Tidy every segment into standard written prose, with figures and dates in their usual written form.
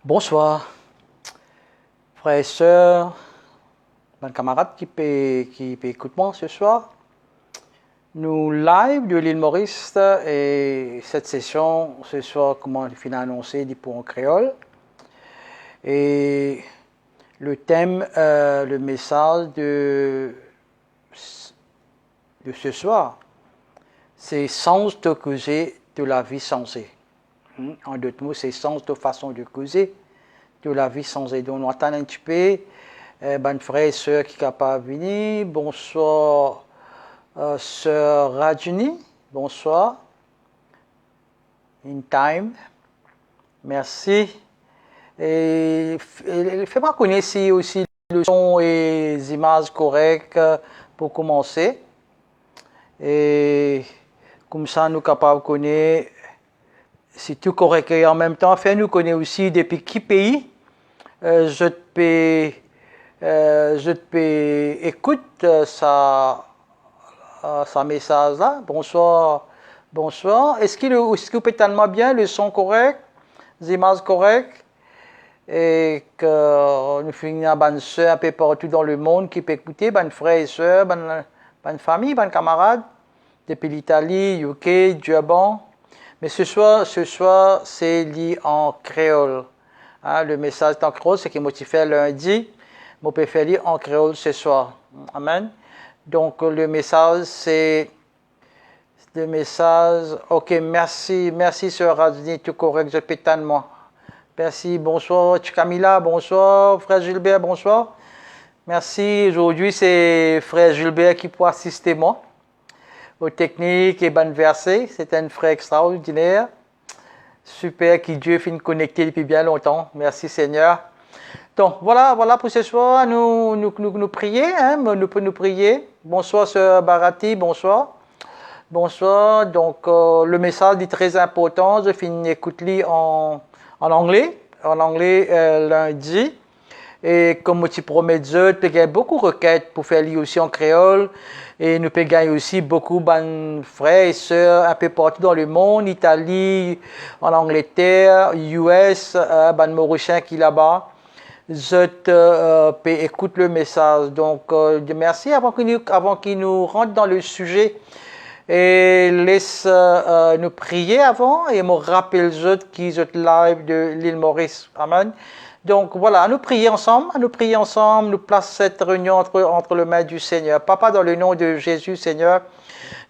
Bonsoir, frères et sœurs, mes camarades qui écoutent moi ce soir. Nous live de l'île Maurice et cette session ce soir, comment il a annoncé, dit pour en créole. Et le thème, le message de ce soir, c'est sens de causer de la vie sensée. En d'autres mots, c'est sens de façon de causer de la vie sensée. Donc, on attend un petit peu, ben frère et sœur qui sont capables de venir. Bonsoir, sœur Rajuni. Bonsoir. In time. Merci. Et fais-moi connaître si aussi le son et les images correctes pour commencer. Et comme ça, nous sommes capables de connaître si tout correct. Et en même temps, fais-nous connaître aussi depuis quel pays je te écoute sa message là. Bonsoir. Bonsoir. Est-ce que peut tellement bien le son correct, les images correctes? Et que nous finissons bonne soeur un peu partout dans le monde qui peut écouter, bonne frères et sœurs, bonne famille, bonne camarades, depuis l'Italie, UK, Japon. Mais ce soir c'est lié en créole. Hein, le message est en créole, c'est qui m'a fait lundi, je peux faire lire en créole ce soir. Amen. Donc le message c'est ok, merci, sœur Radini, tout correct, je pétane moi. Merci, bonsoir Camilla, bonsoir frère Gilbert, bonsoir. Merci, aujourd'hui c'est frère Gilbert qui peut assister moi aux techniques et bonnes versets. C'est un frère extraordinaire, super, qui Dieu finit connecté depuis bien longtemps. Merci Seigneur. Donc voilà pour ce soir, nous prier, hein, nous pouvons nous prier. Bonsoir sœur Barati, bonsoir. Bonsoir, donc le message est très important, je finis écouter en anglais lundi. Et comme tu promets, tu peux gagner beaucoup de requêtes pour faire lire aussi en créole. Et nous pouvons gagner aussi beaucoup de frères et sœurs un peu partout dans le monde, Italie, en Angleterre, US, des Mauriciens qui là-bas. Je peux écouter le message. Donc, merci avant qu'il nous rentre dans le sujet. Et laisse nous prier avant et me rappeler qui sont live de l'île Maurice. Amen. Donc voilà, nous prions ensemble, nous plaçons cette réunion entre les mains du Seigneur. Papa, dans le nom de Jésus, Seigneur,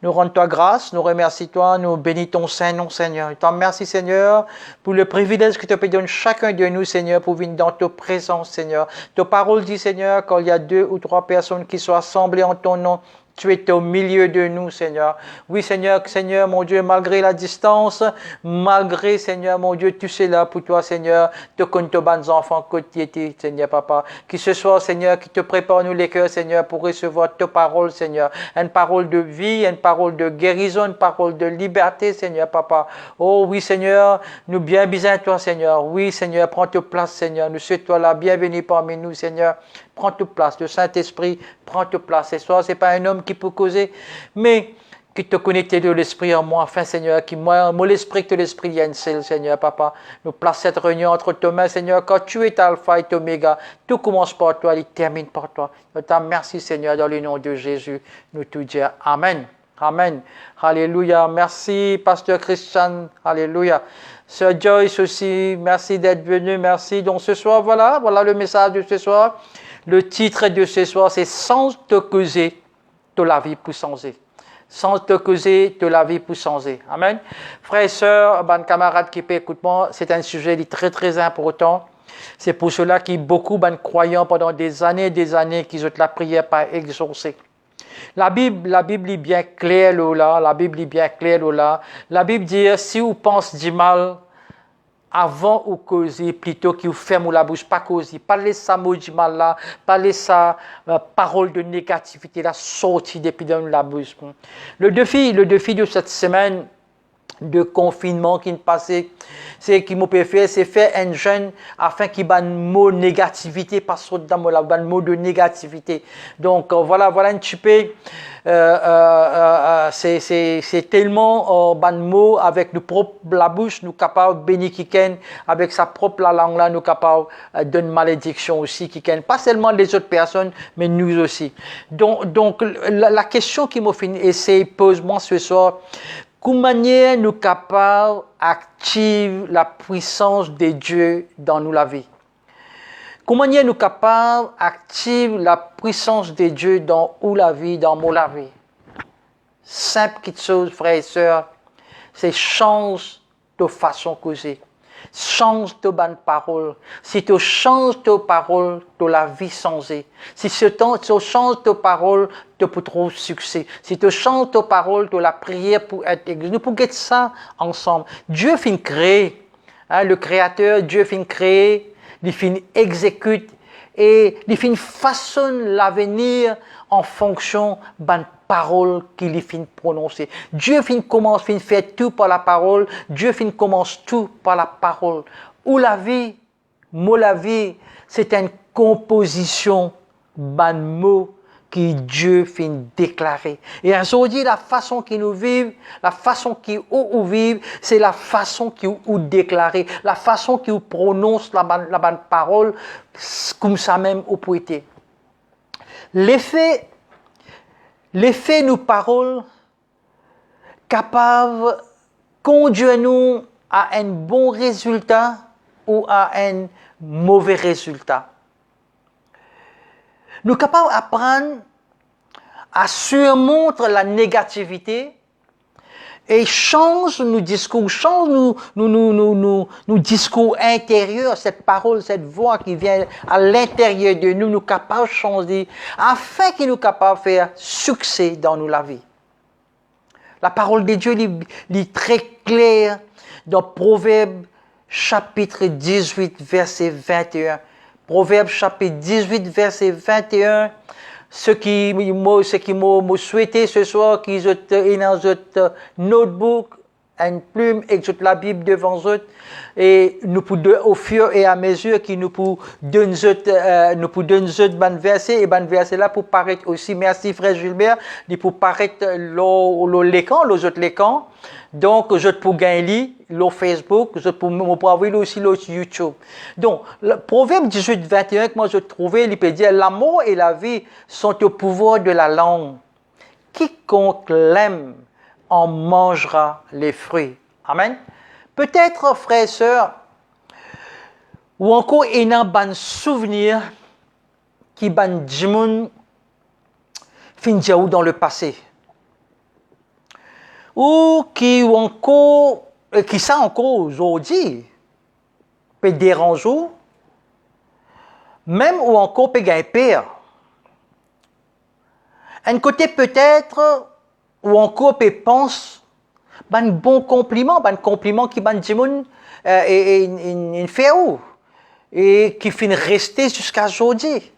nous rendons toi grâce, nous remercions toi, nous bénissons ton Saint-Nom, Seigneur. Nous te remercions, Seigneur, pour le privilège que tu peux donner chacun de nous, Seigneur, pour venir dans ta présence, Seigneur. Ta parole dit, Seigneur, quand il y a 2 ou 3 personnes qui sont assemblées en ton nom, tu es au milieu de nous, Seigneur. Oui, Seigneur, mon Dieu, malgré la distance, malgré, Seigneur, mon Dieu, tu sais là pour toi, Seigneur, te connais tes bons enfants, côté, Seigneur, Papa. Qui ce soit, Seigneur, qui te prépare nous les cœurs, Seigneur, pour recevoir ta parole, Seigneur. Une parole de vie, une parole de guérison, une parole de liberté, Seigneur, Papa. Oh oui, Seigneur, nous bien bisons toi, Seigneur. Oui, Seigneur, prends ta place, Seieur. Nous sommes toi là, bienvenue parmi nous, Seigneur. Prends ta place, le Saint-Esprit, prends ta place. Ce soir, ce n'est pas un homme qui peut causer, mais qui te connecte de l'Esprit en moi, enfin, Seigneur, qui moi l'Esprit que l'Esprit y a une seule, Seigneur, Papa. Nous place cette réunion entre tes mains, Seigneur, quand tu es Alpha et Oméga. Tout commence par toi, il termine par toi. Je te remercie, Seigneur, dans le nom de Jésus. Nous te disons Amen. Amen. Alléluia. Merci, Pasteur Christian. Alléluia. Sœur Joyce aussi, merci d'être venu, merci. Donc ce soir, voilà le message de ce soir. Le titre de ce soir, c'est « Sans te causer de la vie pour changer ». Sans te causer de la vie pour changer. Amen. Frères et sœurs, bonnes camarades qui écoutent moi, c'est un sujet très très important. C'est pour cela qu'il y a beaucoup de croyants pendant des années qui ont la prière pas exaucée. La Bible est bien claire là. La Bible est bien claire là. La Bible dit si vous pensez du mal, avant ou causer, plutôt qu'il ferme la bouche, pas causer, pas laisser mot du mal là, pas laisser parole de négativité là sortir depuis dans la bouche. Le défi de cette semaine, de confinement qui nous passait. C'est qui m'a fait, c'est faire un jeûne afin qu'il y ait un mot de négativité, pas dans un mot de négativité. Donc voilà un petit peu, c'est tellement un mot avec nous propre la bouche, nous capables bénir quelqu'un, avec sa propre la langue là, nous capables d'une malédiction aussi quelqu'un, pas seulement les autres personnes, mais nous aussi. Donc la question qui m'a fini, et c'est pose-moi ce soir, comment nous sommes capables d'activer la puissance de Dieu dans nous la vie? Comment nous sommes capables d'activer la puissance de Dieu dans où la vie, dans mon la vie? Simple petite chose, frères et sœurs, c'est change de façon de causer. Change de bonne parole. Si tu changes de parole, de la vie changée. Si tu changes de parole, tu peux trouver succès. Si tu changes de parole, de la prière pour être église. Nous pouvons faire ça ensemble. Dieu finit créer. Le Créateur, Dieu finit créer. Il finit exécute. Et il finit façonne l'avenir en fonction de la parole qu'il finit prononcer. Dieu commence à faire tout par la parole. Dieu commence tout par la parole. Ou la vie, la vie, c'est une composition de mots que Dieu finit déclarer. Et aujourd'hui, la façon qu'il nous vivent, la façon qu'il nous vivent, c'est la façon qu'il nous déclarer, la façon qu'il nous prononce la bonne parole, comme ça même au poété. L'effet nous paroles capables de conduire nous à un bon résultat ou à un mauvais résultat. Nous sommes capables d'apprendre à surmonter la négativité et change nos discours, change nos discours intérieurs, cette parole, cette voix qui vient à l'intérieur de nous, nous sommes capables de changer afin qu'il nous soit capable de faire succès dans nous la vie. La parole de Dieu est très claire dans Proverbe chapitre 18, verset 21. Proverbe chapitre 18, verset 21. Ce qui m'a souhaité ce soir, qu'ils ont dans votre notebook, une plume et la Bible devant eux, et nous pouvons, au fur et à mesure que nous pouvons donner ban verset, et ban verset là pour paraître aussi, merci frère Gilbert, pour paraître l'écran, les autres l'écran. Donc, je peux gagner le Facebook, je peux avoir aussi le YouTube. Donc, le Proverbe 18, 21 que moi je trouvais, il peut dire, l'amour et la vie sont au pouvoir de la langue. Quiconque l'aime en mangera les fruits. Amen. Peut-être, frères et sœurs, ou encore il y a un souvenir qui ban djimoun fin dans le passé. Ou qui ça encore aujourd'hui peut déranger, même ou encore peut gagner pire. Un côté peut-être ou encore peut penser un bon compliment qui ban djimoun et fait où et qui finit rester jusqu'à aujourd'hui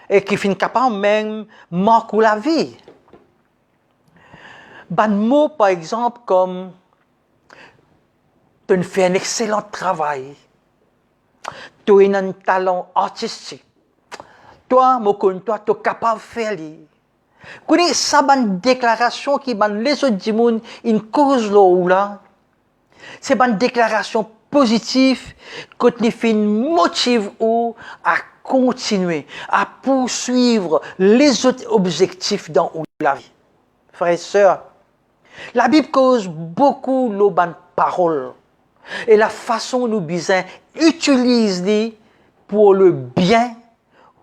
et qui finit capable même marquer la vie. Ban mot par exemple comme tu fais un excellent travail, tu as un talent artistique, toi tu es capable de faire ça. Ça une déclaration qui ban les autres du monde une cause là, c'est une déclaration positive qui fait motive ou à continuer, à poursuivre les autres objectifs dans la vie. Frères et sœurs, la Bible cause beaucoup de bonnes paroles et la façon nous bisons utilise pour le bien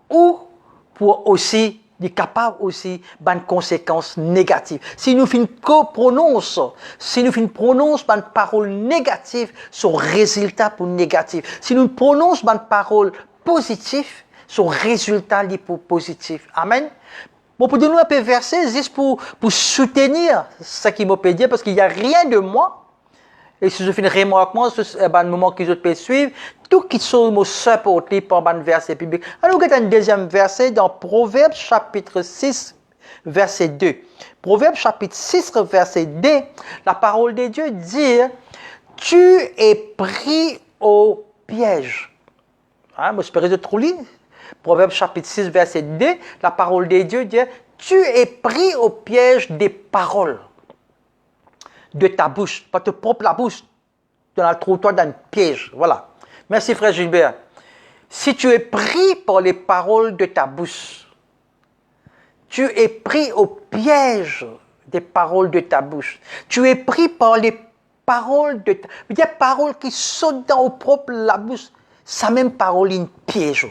ou pour aussi des capables aussi de conséquences négatives. Si nous prononçons une parole négative, son résultat pour négatif. Si nous prononçons une parole positive, son résultat est pour positif. Amen. Bon, pour donner un peu verset, juste pour soutenir ce qui m'a dit, parce qu'il n'y a rien de moi. Et si je fais une remarque, c'est un moment que je peux suivre, tout qui sont me supporté par un verset biblique. Alors, nous avons un deuxième verset dans Proverbe chapitre 6, verset 2. Proverbe chapitre 6, verset 2, la parole de Dieu dit, tu es pris au piège. Hein, vous espérez de trop lire? Proverbe chapitre 6, verset 2, la parole de Dieu dit, tu es pris au piège des paroles de ta bouche, pas te propre la bouche, trouve-toi dans un piège. Voilà. Merci frère Gilbert. Si tu es pris par les paroles de ta bouche, tu es pris au piège des paroles de ta bouche. Tu es pris par les paroles de ta... Il y a des paroles qui sautent dans au propre la bouche. Ça même parole, une piège.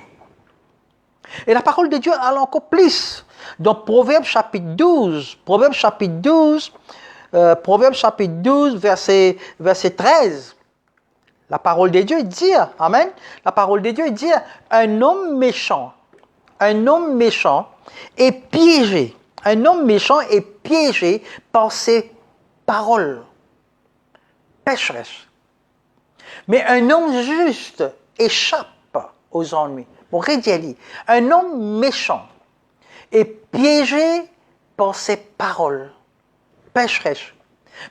Et la parole de Dieu a encore plus. Dans Proverbe chapitre 12, verset 13, la parole de Dieu dit, amen, la parole de Dieu dit, un homme méchant est piégé. Un homme méchant est piégé par ses paroles pécheresses. Mais un homme juste échappe aux ennuis. Bon, redis, un homme méchant est piégé par ses paroles pécheresses.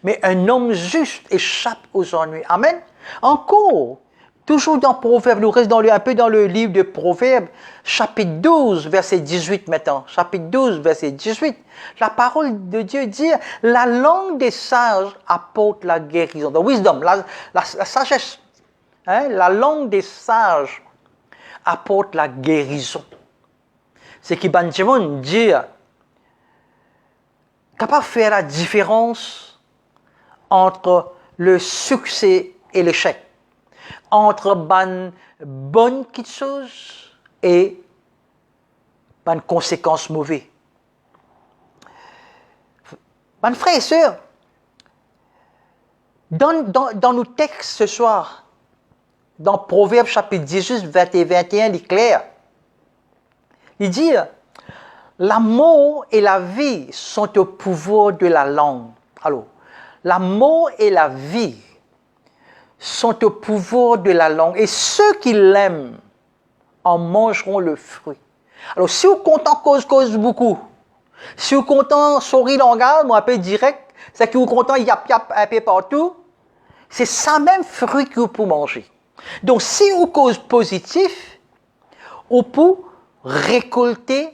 Mais un homme juste échappe aux ennuis. Amen. Encore, toujours dans Proverbes, nous restons un peu dans le livre de Proverbes, chapitre 12, verset 18 maintenant. Chapitre 12, verset 18. La parole de Dieu dit, la langue des sages apporte la guérison. The wisdom, la sagesse. Hein? La langue des sages apporte la guérison. C'est qui Benjamin dit, capable de faire la différence entre le succès et l'échec, entre bonne chose et bonne conséquence mauvaise. Mes frères et sœurs, dans nos textes ce soir, dans Proverbe chapitre 18, verset 21, il est clair. Il dit, la mort et la vie sont au pouvoir de la langue. Alors, la mort et la vie sont au pouvoir de la langue. Et ceux qui l'aiment en mangeront le fruit. Alors, si vous comptez cause beaucoup, si vous comptez souris langage, moi un peu direct, c'est que vous comptez yap un peu partout, c'est ça même fruit que vous pouvez manger. Donc, si vous cause positif, vous pouvez récolter,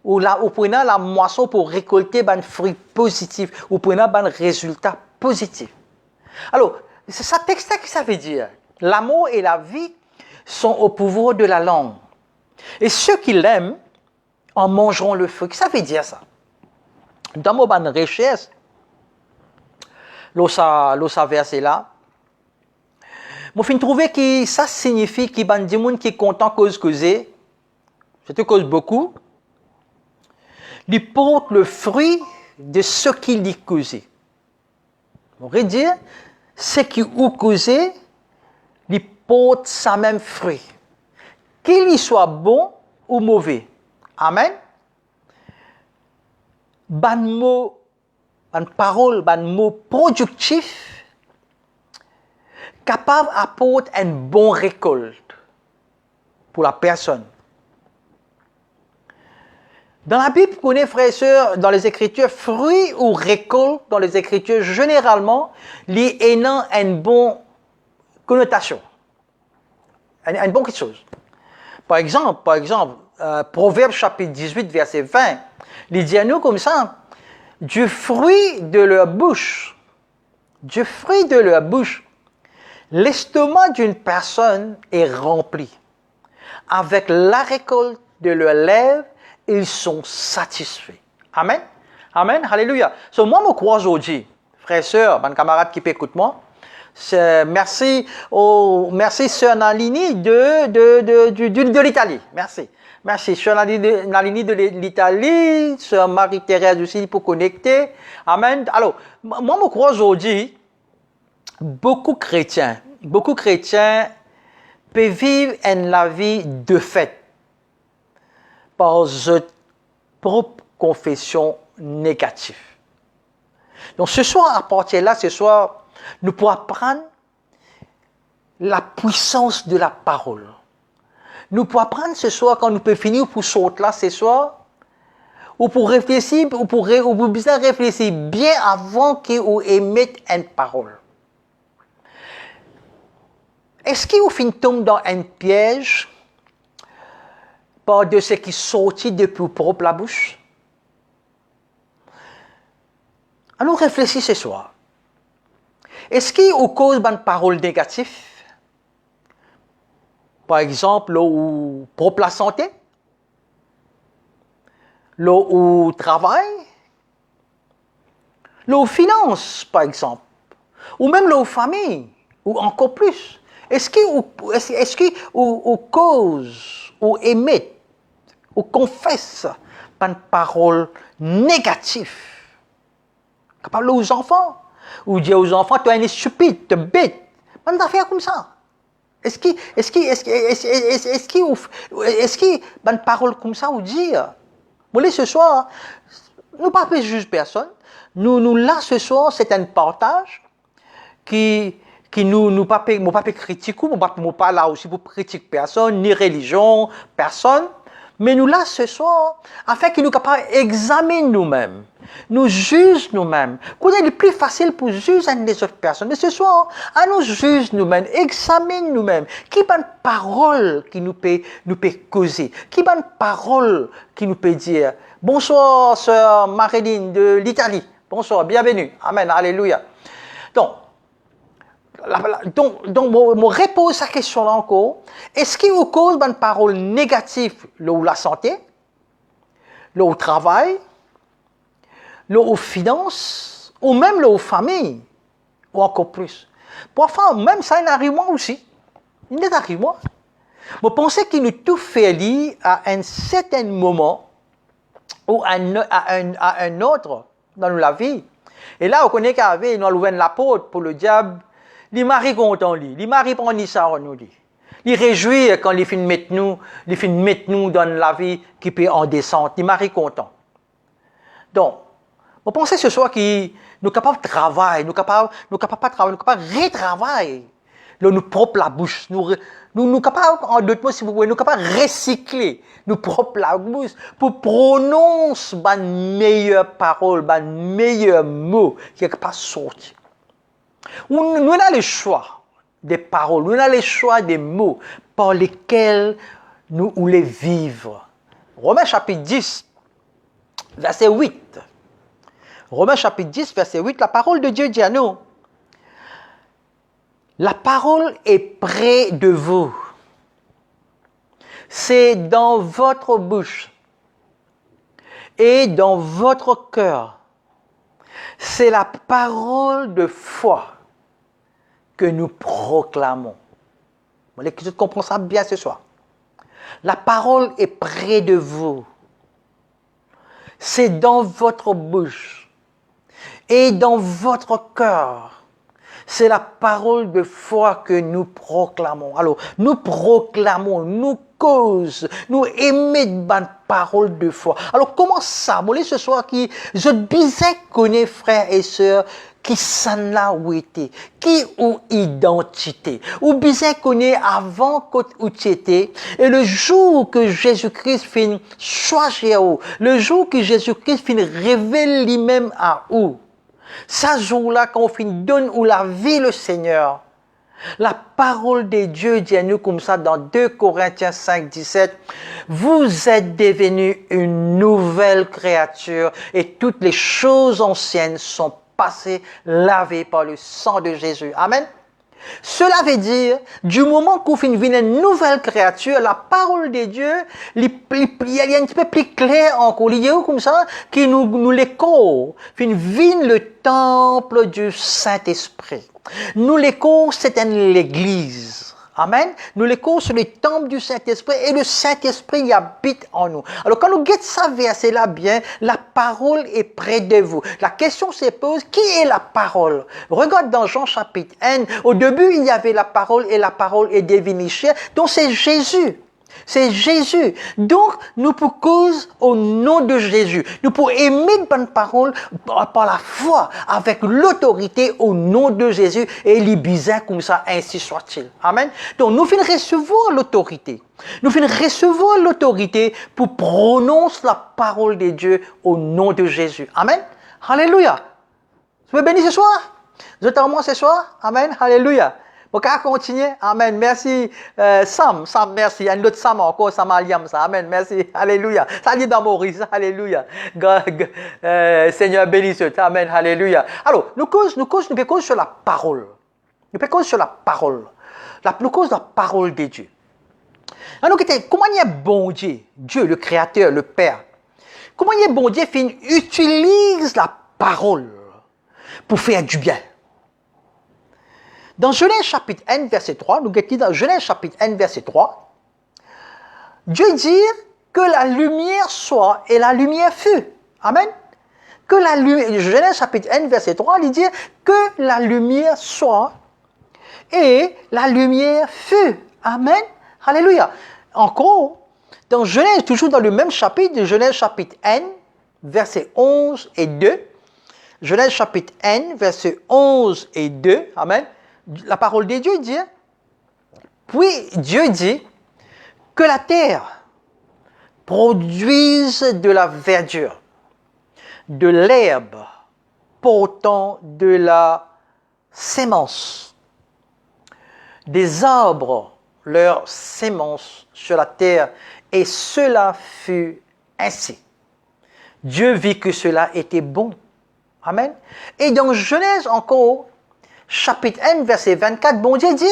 ou vous prenez la moisson pour récolter un fruit positif, vous prenez un résultat positif. Alors, c'est ça texte qui ça veut dire. L'amour et la vie sont au pouvoir de la langue. Et ceux qui l'aiment en mangeront le fruit. Ça veut dire ça. Dans mon ban recherche, l'osa verset là, je fin trouvé que ça signifie que ban di moun qui est content cause causer, c'est cause beaucoup, il porte le fruit de ce qu'il y causé. On pourrait dire, ce qui ou causé, il porte sa même fruit. Qu'il y soit bon ou mauvais. Amen. Ban mot, ban parole, ban mot productif, capable d'apporter une bonne récolte pour la personne. Dans la Bible, vous connaissez, frères et sœurs, dans les Écritures, fruit ou récolte, dans les Écritures, généralement, les ayant une bonne connotation. Une bonne chose. Par exemple, Proverbe chapitre 18, verset 20, il dit à nous comme ça, du fruit de leur bouche, l'estomac d'une personne est rempli. Avec la récolte de leurs lèvres, ils sont satisfaits. Amen. Amen. Alléluia. So, moi, je crois aujourd'hui, frères et sœurs, mes camarades qui écoutent moi, merci sœur Nalini de l'Italie. Merci. Merci, sœur Nalini de l'Italie, sœur Marie-Thérèse aussi pour connecter. Amen. Alors, moi, je crois aujourd'hui, beaucoup de chrétiens peuvent vivre la vie de fait par leur propre confession négative. Donc ce soir, à partir de là, nous pourrons apprendre la puissance de la parole. Nous pourrons apprendre ce soir, quand nous pouvons finir pour sauter là, ce soir, ou pour réfléchir, ou pour bien réfléchir bien avant que vous émettez une parole. Est-ce que vous finissez tomber dans un piège par de ce qui sortit depuis vos propre la bouche? Alors réfléchissez ce soir. Est-ce que vous cause une parole négative? Par exemple, ou propre la santé? Ou travail? Ou finance, par exemple? Ou même la famille? Ou encore plus? Est-ce que vous cause, ou émet, ou confesse une parole négative? Capable aux enfants? Ou dire aux enfants, tu es stupide, tu es bête. Pas d'affaires comme ça. Est-ce que une parole comme ça, vous dire? Vous voulez ce soir, nous ne pas juger personne. Nous là ce soir, c'est un partage qui nous pas critiquer, nous pas là aussi pour critiquer personne, ni religion, personne. Mais nous là ce soir, afin que nous capables d'examiner nous-mêmes, nous juger nous-mêmes. C'est le plus facile pour juger les autres personnes. Mais ce soir, à nous juger nous-mêmes, examiner nous-mêmes. Qui est une parole qui nous peut causer? Qui est une parole qui nous peut dire? Bonsoir, sœur Marilyn de l'Italie. Bonsoir, bienvenue. Amen, alléluia. Donc, me repose cette question-là encore. Est-ce qu'il vous cause une parole négative là où la santé, là au travail, là aux finances, ou même là aux familles, ou encore plus? Parfois, même ça, il arrive moi aussi. Il arrive moi. Je pense qu'il nous tout fait lire à un certain moment ou à un autre dans la vie. Et là, on connaît qu'avait nous ouvert la porte pour le diable. Les maris content lui, les maris prennent ça en nous dit. Les réjouit quand les filles mettent nous dans la vie qui peut en descente. Les maris contents. Donc, on pense ce soir que nous capables de travailler, nous capables pas de travailler, nous capables de retravailler. Là, nous propre la bouche, nous capables en d'autres mots si vous voulez, nous capables de recycler, nous propre la bouche pour prononcer une meilleure parole, un meilleur mot qui est pas sorti. Nous avons le choix des paroles, nous avons le choix des mots par lesquels nous voulons vivre. Romains chapitre 10, verset 8. Romains chapitre 10, verset 8, la parole de Dieu dit à nous, la parole est près de vous. C'est dans votre bouche et dans votre cœur. C'est la parole de foi que nous proclamons. Vous voulez que je comprends ça bien ce soir. La parole est près de vous. C'est dans votre bouche et dans votre cœur. C'est la parole de foi que nous proclamons. Alors, nous proclamons, nous causons, nous émettons une parole de foi. Alors, comment ça? Vous voulez ce soir qui, je bien connais frères et sœurs, qui s'en là où était, qui ou identité, ou bien connaît avant que tu étais, et le jour que Jésus-Christ finit choisir où, le jour que Jésus-Christ finit révéler lui-même à où, ce jour-là, quand on finit donne ou la vie le Seigneur, la parole de Dieu dit à nous comme ça dans 2 Corinthiens 5, 17, vous êtes devenus une nouvelle créature et toutes les choses anciennes sont passées, lavées par le sang de Jésus. Amen. Cela veut dire, du moment qu'on finit une nouvelle créature, la parole de Dieu, il y a un petit peu plus clair encore. Il y a comme ça, qui nous l'écho, vient le temple du Saint-Esprit. Nous l'écho, c'est l'église. Amen. Nous l'écho sur le temple du Saint-Esprit et le Saint-Esprit y habite en nous. Alors quand nous guettons ça verset-là bien, la parole est près de vous. La question se pose, qui est la parole? Regarde dans Jean chapitre 1, au début il y avait la parole et la parole est devenue chair, donc c'est Jésus. C'est Jésus. Donc, nous pouvons cause au nom de Jésus. Nous pouvons aimer de bonnes paroles par la foi, avec l'autorité au nom de Jésus. Et il est bizarre comme ça, ainsi soit-il. Amen. Donc, nous finissons recevoir l'autorité. Nous finissons recevoir l'autorité pour prononcer la parole de Dieu au nom de Jésus. Amen. Alléluia. Vous êtes bénis ce soir? Vous êtes en moi ce soir? Amen. Alléluia. On va continuer. Amen. Merci. Sam, merci. Un autre Sam encore, Sam Aliam. Amen. Merci. Alléluia. Ça dit dans Maurice. Alléluia. Seigneur bénisse. Amen. Alléluia. Alors, nous pécons sur la parole. Nous pécons sur la parole. Nous cause la parole de Dieu. Alors, comment il y a bon Dieu, Dieu, le Créateur, le Père, comment il y a bon Dieu utilise la parole pour faire du bien. Dans Genèse chapitre 1, verset 3, nous guettons dans Genèse chapitre 1, verset 3, Dieu dit que la lumière soit et la lumière fut. Amen. Que la lumière, Genèse chapitre 1, verset 3, il dit que la lumière soit et la lumière fut. Amen. Alléluia. Encore, dans Genèse, toujours dans le même chapitre, de Genèse chapitre 1, verset 11 et 2, Genèse chapitre 1, verset 11 et 2, Amen. La parole de Dieu dit, puis Dieu dit que la terre produise de la verdure, de l'herbe portant de la sémence, des arbres leur sémence sur la terre, et cela fut ainsi. Dieu vit que cela était bon. Amen. Et dans Genèse encore, chapitre 1, verset 24, bon Dieu dit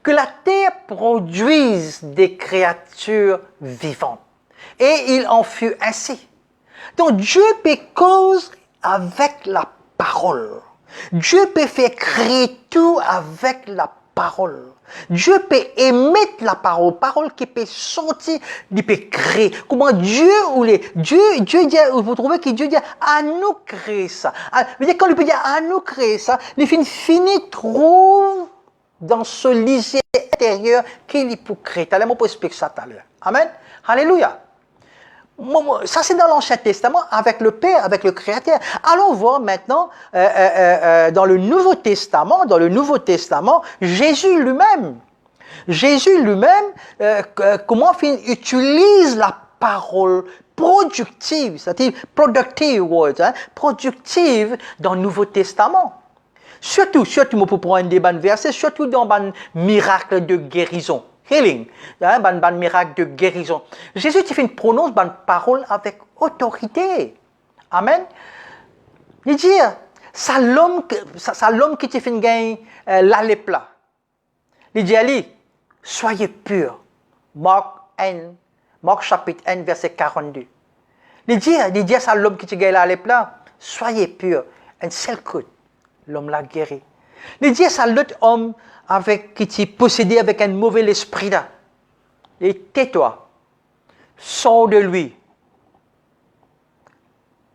que la terre produise des créatures vivantes. Et il en fut ainsi. Donc Dieu peut cause avec la parole. Dieu peut faire créer tout avec la parole. Dieu peut émettre la parole qui peut sortir, il peut créer. Comment Dieu Dieu dit, vous trouvez que Dieu dit à nous créer ça. Quand il peut dire à nous créer ça, les fini trouve dans ce lycée intérieur qu'il peut créer. Allez, moi pour expliquer ça tout à l'heure. Amen. Alléluia. Ça, c'est dans l'Ancien Testament, avec le Père, avec le Créateur. Allons voir maintenant, dans le Nouveau Testament, Jésus lui-même, comment il utilise la parole productive, c'est-à-dire productive words, productive dans le Nouveau Testament. Surtout, pour prendre des bonnes versets, surtout dans le miracle de guérison. Healing, ban miracle de guérison. Jésus qui fait prononce ban parole avec autorité. Amen. Il dit, ça l'homme qui te fait gagner la lèpre là. Il dit, allez, soyez purs. Marc chapitre 1, verset 42. Il dit, ça l'homme qui te gagne la lèpre là, soyez purs. Un seul coup, l'homme l'a guéri. Il dit, ça l'autre homme qui est possédé avec un mauvais esprit là. Et tais-toi. Sors de lui.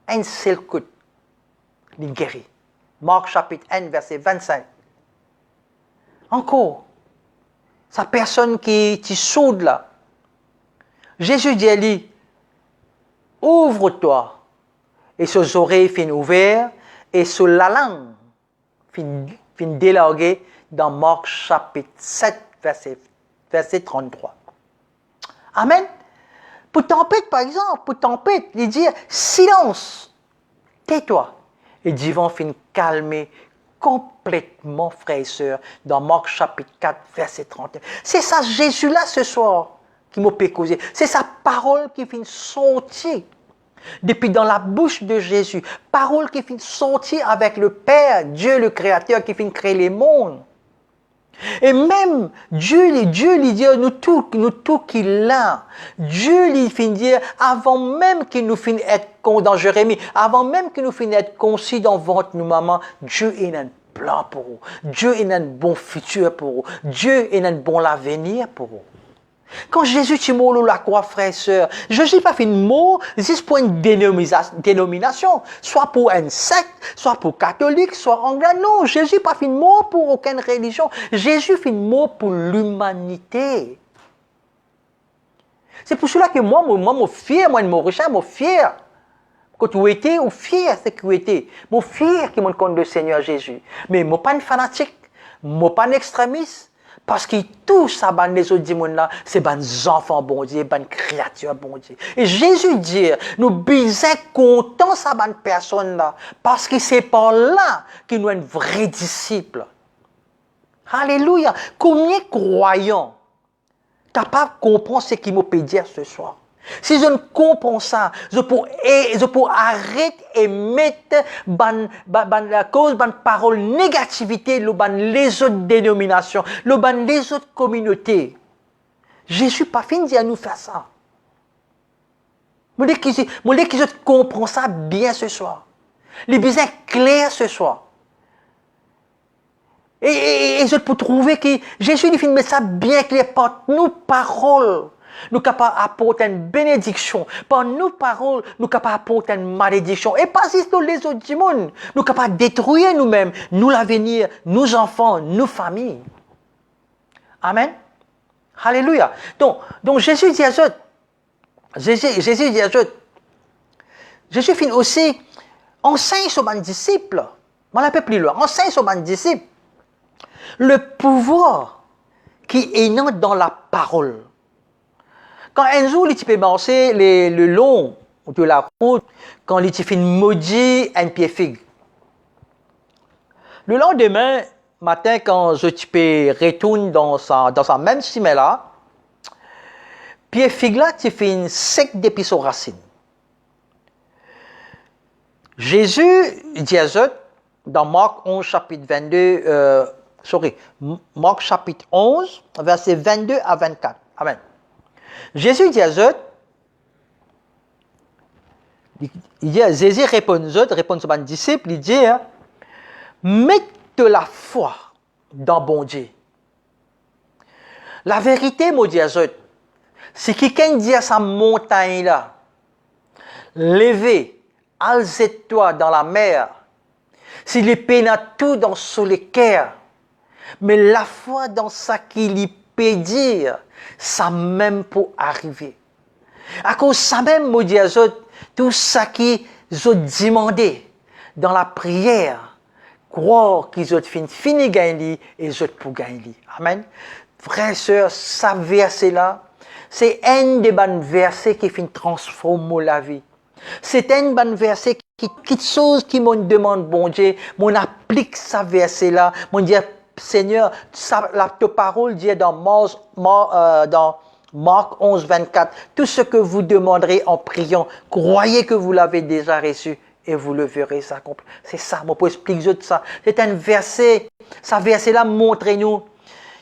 Un seul coup. Il guérit. Marc chapitre 1, verset 25. Encore. Sa personne qui est sourde là. Jésus dit à lui, ouvre-toi. Et ses oreilles finissent ouvertes et sur la langue finissent délarguées. Dans Marc chapitre 7, verset 33. Amen. Pour tempête, par exemple, il dit silence, tais-toi. Et Dieu va finir calmer complètement, frères et sœurs, dans Marc chapitre 4, verset 31. C'est ça, Jésus-là, ce soir, qui m'a causé. C'est sa parole qui finit sortir. Depuis dans la bouche de Jésus, parole qui finit sortir avec le Père, Dieu le Créateur, qui finit créer les mondes. Et même Dieu lui dit, nous tout qu'il a. Dieu lui finit dire, avant même qu'il nous finisse être dans Jérémie, avant même qu'il nous finisse être conçus dans votre nous maman, Dieu est un plan pour vous. Dieu est un bon futur pour vous. Dieu est un bon avenir pour vous. Quand Jésus est mort à la croix, frères et sœurs, Jésus n'a pas fait une mort juste pour une dénomination, soit pour un secte, soit pour catholique, soit anglais. Non, Jésus n'a pas fait une mort pour aucune religion. Jésus fait une mort pour l'humanité. C'est pour cela que moi, je suis fier, moi, de mon recherche, je suis fier. Quand tu étais, ou fier ce que tu étais. Je suis fier qui me compte le Seigneur Jésus. Mais je ne suis pas un fanatique, je ne suis pas un extrémiste. Parce que tout ça, les autres démons là, c'est des enfants bon Dieu, des créatures bon Dieu. Et Jésus dit, nous bisons content ça, ces personnes là, parce que c'est par là que nous sommes un vrai disciple. Alléluia. Combien de croyants capables de comprendre ce qu'il me peut dire ce soir? Si je ne comprends ça, je peux arrêter et mettre la cause, la parole négativité, les autres dénominations, les autres communautés. Jésus n'a pas fini de nous faire ça. Je veux que je comprends ça bien ce soir. Les besoins clairs ce soir. Et je peux trouver que Jésus nous met ça bien clair par nos paroles. Nous sommes capables d'apporter une bénédiction. Par nos paroles, nous sommes capables d'apporter une malédiction. Et pas juste les autres du monde. Nous sommes capables de détruire nous-mêmes, nous l'avenir, nos enfants, nos familles. Amen. Alléluia. Donc Jésus dit à eux, Jésus finit aussi, enseigne sur mes disciples. Je ne peux plus loin. Enseigne sur mes disciples le pouvoir qui est dans la parole. Quand un jour, il peut marcher le long de la route, quand il fait maudit un pied figue. Le lendemain matin, quand je peux retourner dans sa même chemin là, pied figue là, tu fais une sec depuis son racine. Jésus dit à eux, dans Marc 11, chapitre 22, Marc chapitre 11, versets 22 à 24. Amen. Jésus dit à eux, Jésus répond aux autres, répond à ses disciples, il dit, mettez la foi dans bon Dieu. La vérité, moi dis à eux, c'est que quelqu'un dit à sa montagne là, levez, alzez-toi dans la mer, s'il est peine tout dans sous les cœurs, mais la foi dans ça qu'il y peut dire, ça même pour arriver. À cause de ça même, moi dis à eux, tout ça qu'ils ont demandé dans la prière, croire qu'ils ont fini gagner et ils ont pour gagner. Amen. Frères et sœurs, ça verset là, c'est un des bons versets qui finit transformer la vie. C'est un bon verset qui chose qui me demande, bon Dieu, on applique ça verset là, on dit, Seigneur, ta parole dit dans Marc 11, 24, tout ce que vous demanderez en priant, croyez que vous l'avez déjà reçu et vous le verrez s'accomplir. C'est ça, moi, pour expliquer ça. C'est un verset, ce verset-là montre-nous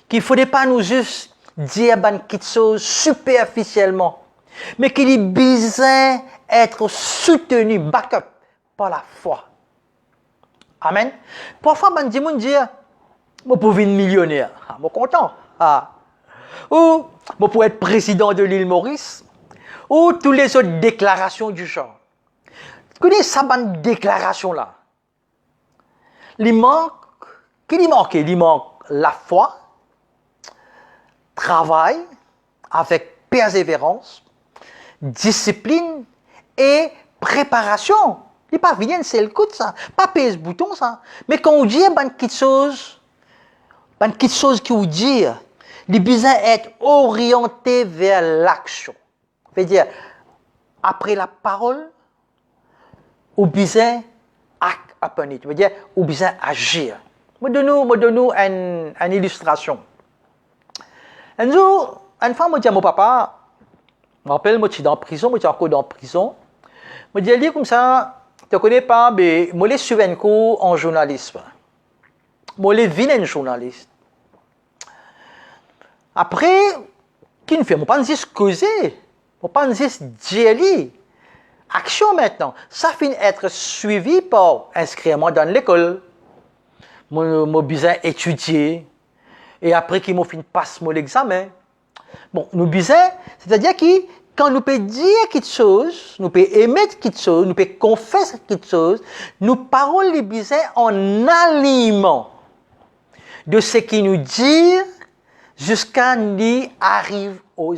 qu'il ne faudrait pas nous juste dire quelque chose superficiellement, mais qu'il est besoin d'être soutenu, back-up, par la foi. Amen. Parfois, on dit, je peux devenir millionnaire. Je suis content. Ou je peux être président de l'île Maurice. Ou toutes les autres déclarations du genre. Vous connaissez cette déclaration-là? Il manque la foi, travail avec persévérance, discipline et préparation. Il n'est pas rien, c'est le coup de ça. Pas payer ce bouton, ça. Mais quand on dit quelque chose qui vous dit, il besoin être orienté vers l'action. C'est-à-dire, après la parole, ou besoin act upon it. C'est-à-dire, ou besoin agir. Je donne une illustration. Un jour, une fois, je dis à mon papa, je me rappelle, je suis dans la prison, je suis encore dans la prison. Je dis comme ça, tu ne connais pas, mais je suis un cours en journalisme. Je suis un journaliste. Après, qui ne fait pas juste causer, pas juste dire. Action maintenant, ça finit être suivi par inscrire-moi dans l'école. Moi, besoin étudier. Et après qu'il m'a fini passe mon examen. Bon, nous besoin, c'est-à-dire que quand nous pouvons dire quelque chose, nous pouvons émettre quelque chose, nous pouvons confesser quelque chose, nous parlons les besoins en aliment de ce qui nous dit jusqu'à nous arrive au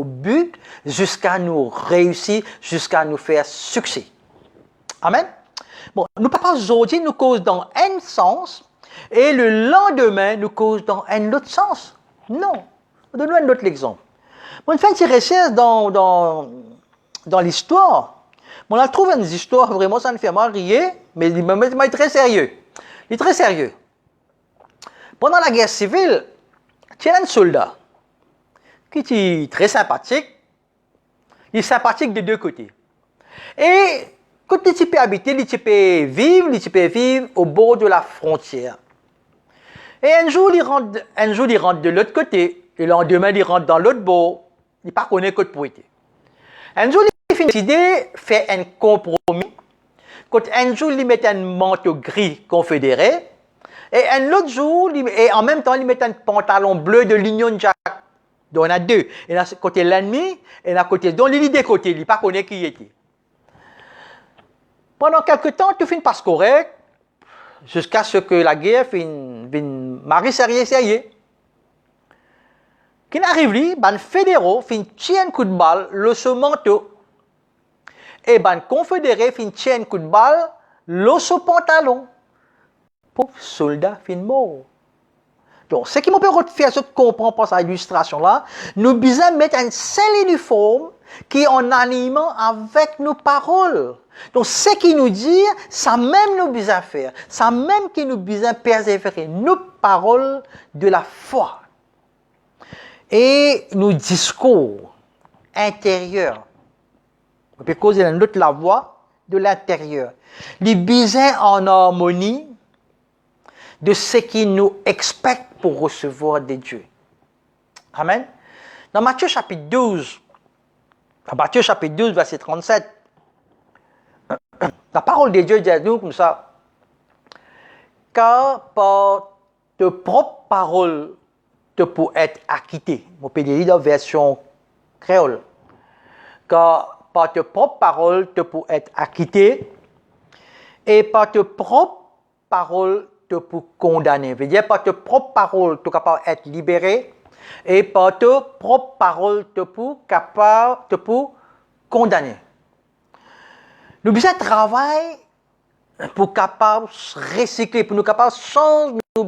but, jusqu'à nous réussir, jusqu'à nous faire succès. Amen. Bon, nous pas aujourd'hui nous cause dans un sens et le lendemain nous cause dans un autre sens. Non. Donne-nous un autre exemple. On fait une petite recherche dans l'histoire. On a trouvé une histoire, vraiment, ça ne fait mal rire, mais il est très sérieux. Il est très sérieux. Pendant la guerre civile, il y a un soldat qui est très sympathique. Il est sympathique des deux côtés. Et quand il peut habiter, il peut vivre au bord de la frontière. Et un jour, il rentre de l'autre côté. Et le lendemain, il rentre dans l'autre bord. Il ne connaît pas pour être. Un jour, il finit décidé de faire un compromis. Quand un jour, il met un manteau gris confédéré. Et un autre jour, et en même temps, il met un pantalon bleu de l'Union Jack. Donc, on a deux. Et là, côté l'ennemi, et là, côté. Donc, il est des côtés. Il ne connaît pas qui il était. Pendant quelques temps, tout finit passe correct. Jusqu'à ce que la guerre vienne marrer sérieux. Quand arrive là, les fédéraux tirent un coup de balle, le ce manteau. Et les confédérés tirent un coup de balle, le ce pantalon. Pauvre soldat fin mort. Donc, ce qui me peut faire ce comprendre par cette illustration-là, nous devons mettre un seul uniforme qui est en alignement avec nos paroles. Donc, ce qui nous dit, ça même nous besoin faire. Ça même qui nous besoin persévérer. Nos paroles de la foi. Et nos discours intérieurs. Parce qu'il y a une autre la voix de l'intérieur. Les besoins en harmonie de ce qui nous expecte pour recevoir de Dieu. Amen. Dans Matthieu chapitre 12, verset 37, la parole de Dieu dit à nous comme ça. Car par de propres paroles, tu peux être acquitté. On peut lire dans la version créole. Car par tes propres paroles, tu peux être acquitté. Et par tes propres paroles, tu peux condamner. Veut dire par tes propres paroles, tu es capable d'être libéré. Et par tes propres paroles, tu peux condamner. Nous besoin de travail pour capable recycler, pour nous capable changer nos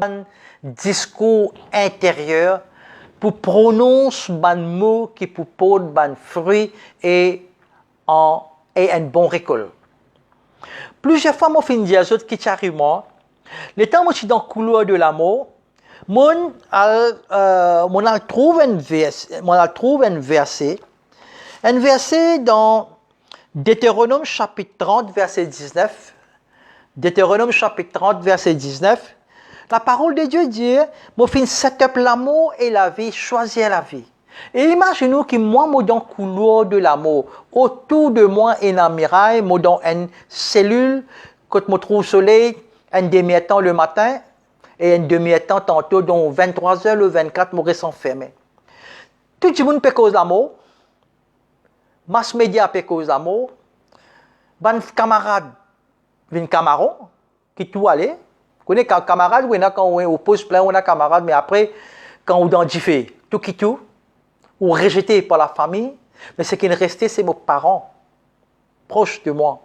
discours intérieurs, pour prononcer des mots qui pour porter des fruits et une bonne récolte. Plusieurs fois, je finis dire autres qui arrivent moi. Le temps où je suis dans le couloir de l'amour, je trouve un verset dans Deutéronome chapitre 30, verset 19. Deutéronome chapitre 30, verset 19. La parole de Dieu dit, moi, je set up l'amour et la vie, choisir la vie. Et imaginez-nous que moi, je suis dans le couloir de l'amour. Autour de moi, il y a une muraille, je suis dans une cellule, quand je trouve le soleil, un demi-temps le matin, et un demi-temps tantôt, dans 23h, le 24, je reste enfermé. Tout le monde peut cause l'amour. Mass média peut cause l'amour. Ban camarade, un camarade, qui tout allait. Vous connaissez quand camarade, quand on est au poste plein, on a camarade, mais après, quand on identifie tout qui tout, ou rejeté par la famille, mais ce qui est resté, c'est mes parents, proches de moi.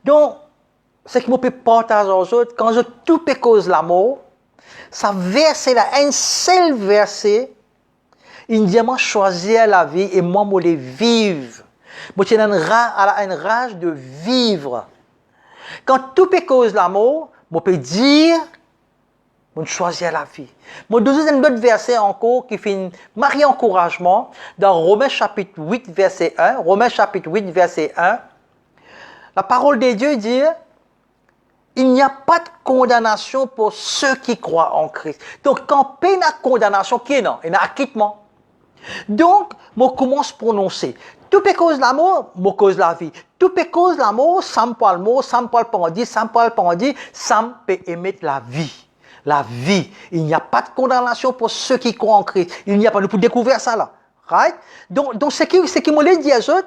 Donc, ce qui me peut partager aux autres, quand je tout peut cause l'amour, ça verset là, un seul verset, il dit, moi, choisir la vie et moi, je les vivre. Moi, j'ai une rage de vivre. Quand tout peut cause l'amour, je peux dire, je choisir la vie. Je donne un autre verset encore qui fait un mari encouragement dans Romains chapitre 8, verset 1. Romains chapitre 8, verset 1. La parole de Dieu dit, il n'y a pas de condamnation pour ceux qui croient en Christ. Donc, quand il y a une condamnation, qui est non? Il y a un acquittement. Donc, je commence à prononcer. Tout peut cause l'amour, je cause la vie. Tout peut cause l'amour, ça me parle mot, ça me parle pendit, ça me parle pendit, ça me peut émettre la vie. La vie. Il n'y a pas de condamnation pour ceux qui croient en Christ. Il n'y a pas de pour découvrir ça là. Right? Donc ce qui me l'a dit à eux,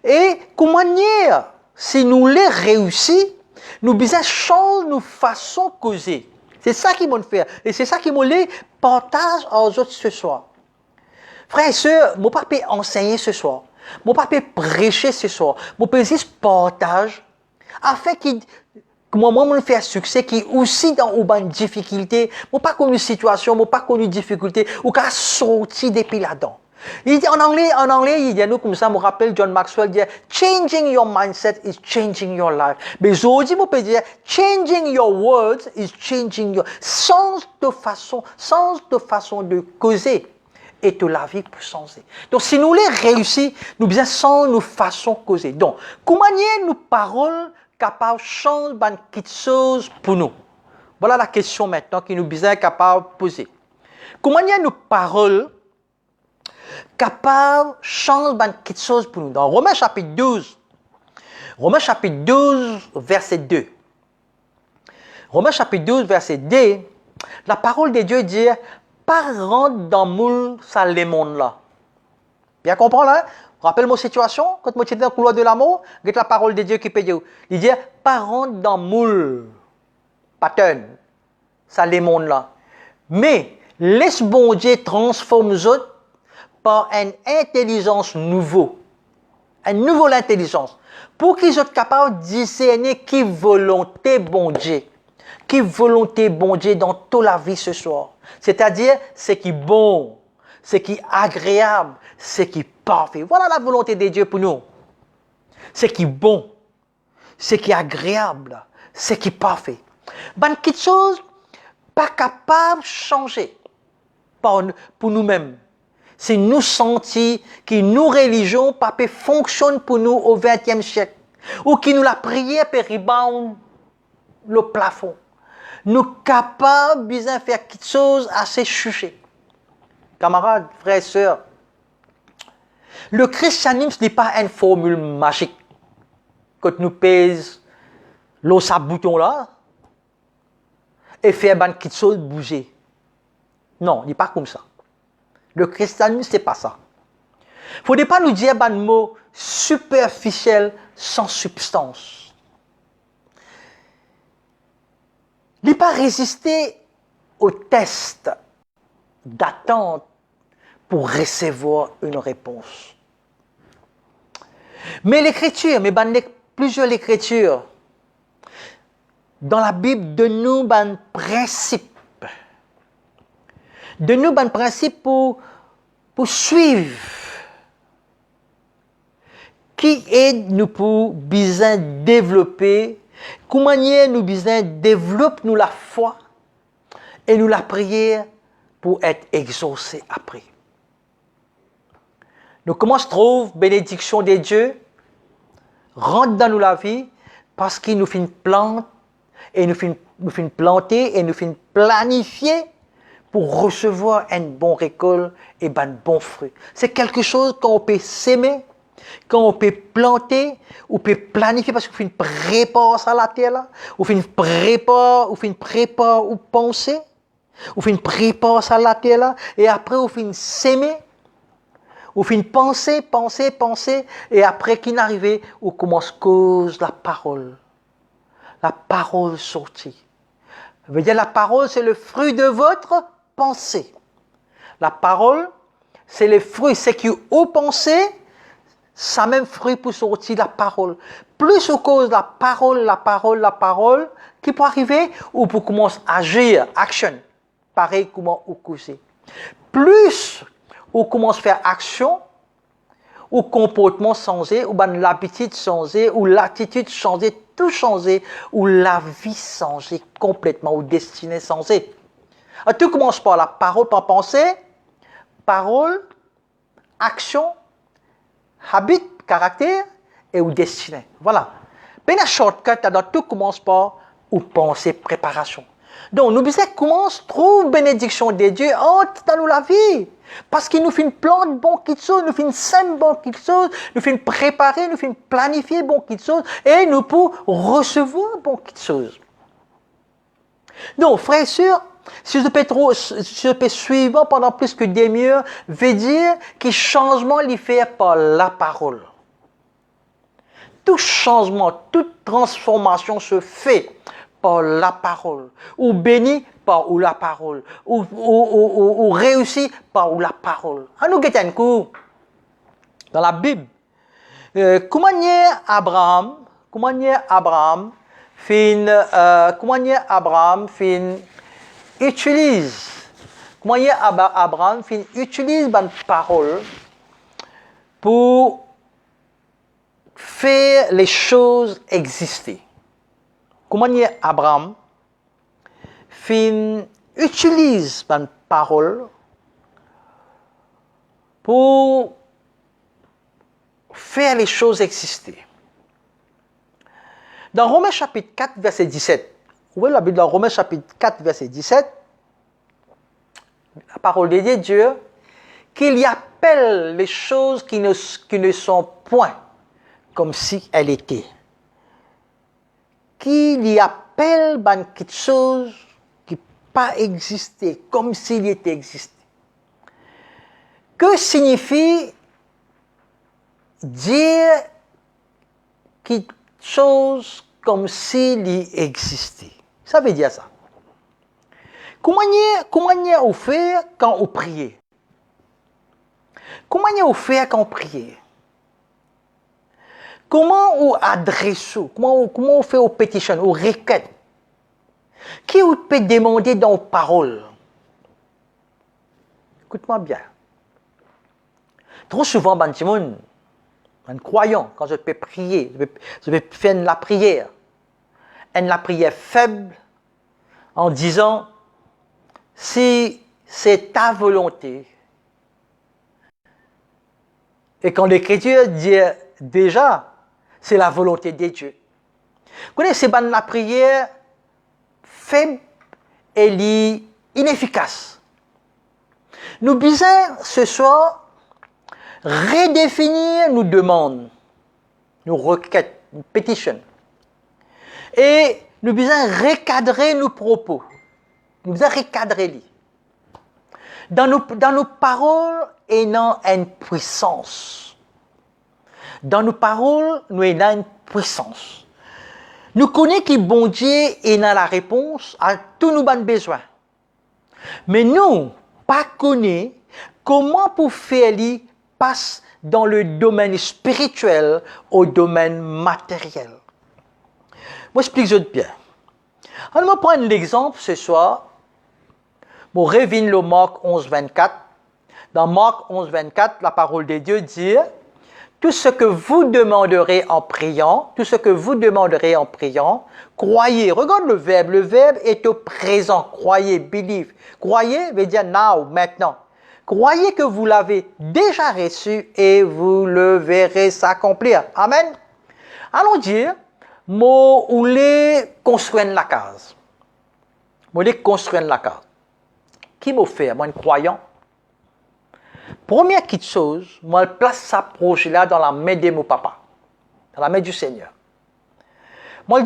et comment dire, si nous les réussis, nous devons changer nos façons de causer. C'est ça qu'ils vont faire. Et c'est ça qu'ils vont les partage aux autres ce soir. Frères et sœurs, mon papa enseigner ce soir. Mon papa prêcher ce soir. Mon papa juste partage afin que moi me faire succès qui aussi dans une difficulté, mon pas connu situation, mon pas connu difficulté ou qu'à sortir depuis là-dedans. Il dit en anglais, il dit nous comme ça, me rappelle John Maxwell dit changing your mindset is changing your life. Mais aujourd'hui, mon peut dire changing your words is changing your sens de façon de causer et de la vie pour changer. Donc si nous les réussir, nous bien sans nous façon causer. Donc comment nous paroles capables de changer quelque chose pour nous. Voilà la question maintenant qui nous besoin capable de poser. Comment nous paroles capable de changer quelque chose pour nous. Dans Romains chapitre 12, verset 2. Romains chapitre 12, verset 2, la parole de Dieu dit pas rentrer dans le moule, ça les monde là. Bien comprendre, hein? Rappelle ma situation, quand moi j'étais dans le couloir de l'amour, c'est la parole de Dieu qui peut dire, il dit pas rentrer dans le moule, pattern, ça les monde là. Mais laisse bon Dieu transformer les autres par une intelligence nouvelle, une nouvelle intelligence, pour qu'ils soient capables de discerner qui volonté bon Dieu dans toute la vie ce soir. C'est-à-dire, ce qui est bon, ce qui est agréable, ce qui est parfait. Voilà la volonté de Dieu pour nous. Ce qui est bon, ce qui est agréable, ce qui est parfait. Quelque chose pas capable de changer pour nous-mêmes. C'est nous sentir que nos religions pas fonctionnent pour nous au XXe siècle. Ou que nous la prière peut rebound le plafond. Nous capables de faire quelque chose assez chuché. Camarades, frères et sœurs, le christianisme n'est pas une formule magique. Quand nous pèse l'os à bouton là et faire quelque chose bouger. Non, il n'est pas comme ça. Le christianisme, ce n'est pas ça. Il ne faudrait pas nous dire un mot superficiel sans substance. Il n'est pas résister au test d'attente pour recevoir une réponse. Mais l'écriture, plusieurs écritures, dans la Bible, de nous un principe. De nous un principe pour suivre. Qui aide nous pour bien développer, comment nous bien développer nous la foi et nous la prière pour être exaucés après. Nous comment se trouve bénédiction de Dieu rentre dans nous la vie parce qu'il nous fait une plante et nous fait planter et nous fait planifier pour recevoir un bon récolte et un bon fruit. C'est quelque chose qu'on peut s'aimer, qu'on peut planter, ou peut planifier parce qu'on fait une préparation à la terre là, ou fait une préparation ou penser, ou fait une préparation à la terre là, et après on fait une s'aimer, ou fait une penser, et après qu'il n'arrive, on commence cause la parole sortie. Ça veut dire la parole c'est le fruit de votre pensée. La parole, c'est le fruit, c'est que vous pensez, ça même fruit pour sortir la parole. Plus on cause la parole, qui peut arriver, ou pour commencer à agir, action, pareil comment vous causez. Plus on commence à faire action, ou comportement changé, ou l'habitude changée, ou l'attitude changée, tout changé, ou la vie changée complètement, ou destinée changée. Tout commence par la parole, par pensée, parole, action, habit, caractère et ou destinée. Voilà. Ben un shortcut, tout commence par ou pensée, préparation. Donc, nous disons comment se trouve bénédiction de Dieu dans la vie. Parce qu'il nous fait une plante bon quelque chose, nous fait une sème bon quelque chose, nous fait une préparer, nous fait une planifier bon quelque chose, et nous pouvons recevoir bon quelque chose. Donc, frères et sœurs, si je peux suivre pendant plus que 2 minutes, veut dire que changement est fait par la parole. Tout changement, toute transformation se fait par la parole, ou béni par la parole, ou réussi par la parole. À nous guetter un coup. Dans la Bible, comment Abraham utilise la parole pour faire les choses exister. Comment Abraham utilise la parole pour faire les choses exister. Dans Romains chapitre 4, verset 17, vous voyez la Bible dans Romains chapitre 4, verset 17, la parole de Dieu, qu'il y appelle les choses qui ne sont point comme si elles étaient. Qu'il y appelle quelque chose qui n'a pas existé, comme s'il était existé. Que signifie dire quelque chose comme s'il y existait? Ça veut dire ça. Comment on fait quand on prie? Comment on fait quand on prie? Comment on adresse? Comment on fait aux pétitions, aux requêtes? Qui on peut demander dans les paroles? Écoute-moi bien. Trop souvent, un croyant, quand je peux prier, je vais faire la prière faible, en disant, si c'est ta volonté, et quand l'Écriture dit déjà, c'est la volonté de Dieu. Vous connaissez la prière faible et inefficace. Nous disons ce soir, redéfinir nos demandes, nos requêtes, nos pétitions. Et nous devons recadrer nos propos. Nous devons recadrer les. Dans nos paroles, il y a une puissance. Dans nos paroles, nous avons une puissance. Nous connaissons que bon Dieu est dans la réponse à tous nos besoins. Mais nous, pas connaissons comment pour faire les passe dans le domaine spirituel au domaine matériel. Moi, je explique bien. Alors, je vais prendre l'exemple ce soir. Je reviens le Marc 11, 24. Dans Marc 11, 24, la parole de Dieu dit tout ce que vous demanderez en priant, croyez. Regarde le verbe est au présent. Croyez, believe. Croyez veut dire now, maintenant. Croyez que vous l'avez déjà reçu et vous le verrez s'accomplir. Amen. Allons dire, moi, ou les construire la case. Qui m'a fait, moi, un croyant? Première petite chose, moi, je place sa projet là dans la main de mon papa, dans la main du Seigneur. Moi, je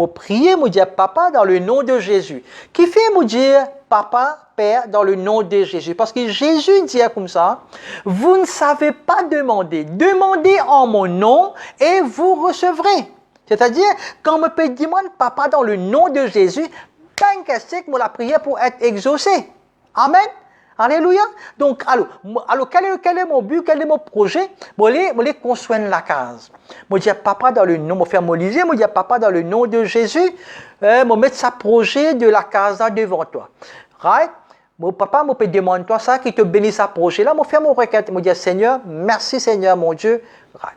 prier, moi, dire papa dans le nom de Jésus. Qui fait, moi, dire papa, Père, dans le nom de Jésus. Parce que Jésus dit comme ça, vous ne savez pas demander. Demandez en mon nom et vous recevrez. C'est-à-dire, quand me peut demander papa dans le nom de Jésus, tant que c'est que la prière pour être exaucée. Amen. Alléluia. Donc, alors quel est mon but, quel est mon projet? Je vais construire la case. Je dis papa dans le nom, je vais faire mon lisée, je dis papa dans le nom de Jésus, je vais mettre sa projet de la case là devant toi. Right? Mon papa me peut demander toi ça, qui te bénisse sa projet là, je vais faire mon requête, je dis Seigneur, merci Seigneur mon Dieu. Right.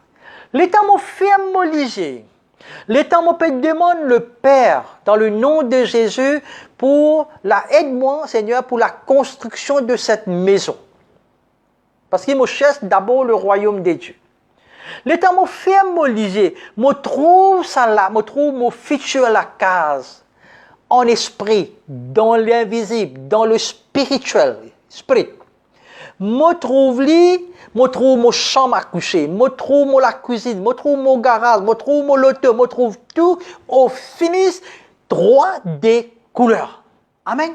L'état me fait mon lisée. L'état me peut demander le Père dans le nom de Jésus pour aide-moi Seigneur pour la construction de cette maison. Parce qu'il me cherche d'abord le royaume de Dieu. L'état me fait mon lisée, me trouve ça là, me trouve mon futur la case en esprit, dans l'invisible, dans le spirituel, me trouve mon chambre à coucher, me trouve la cuisine, me trouve mon garage, me trouve mon loto, me trouve tout au finish droit des couleurs. Amen.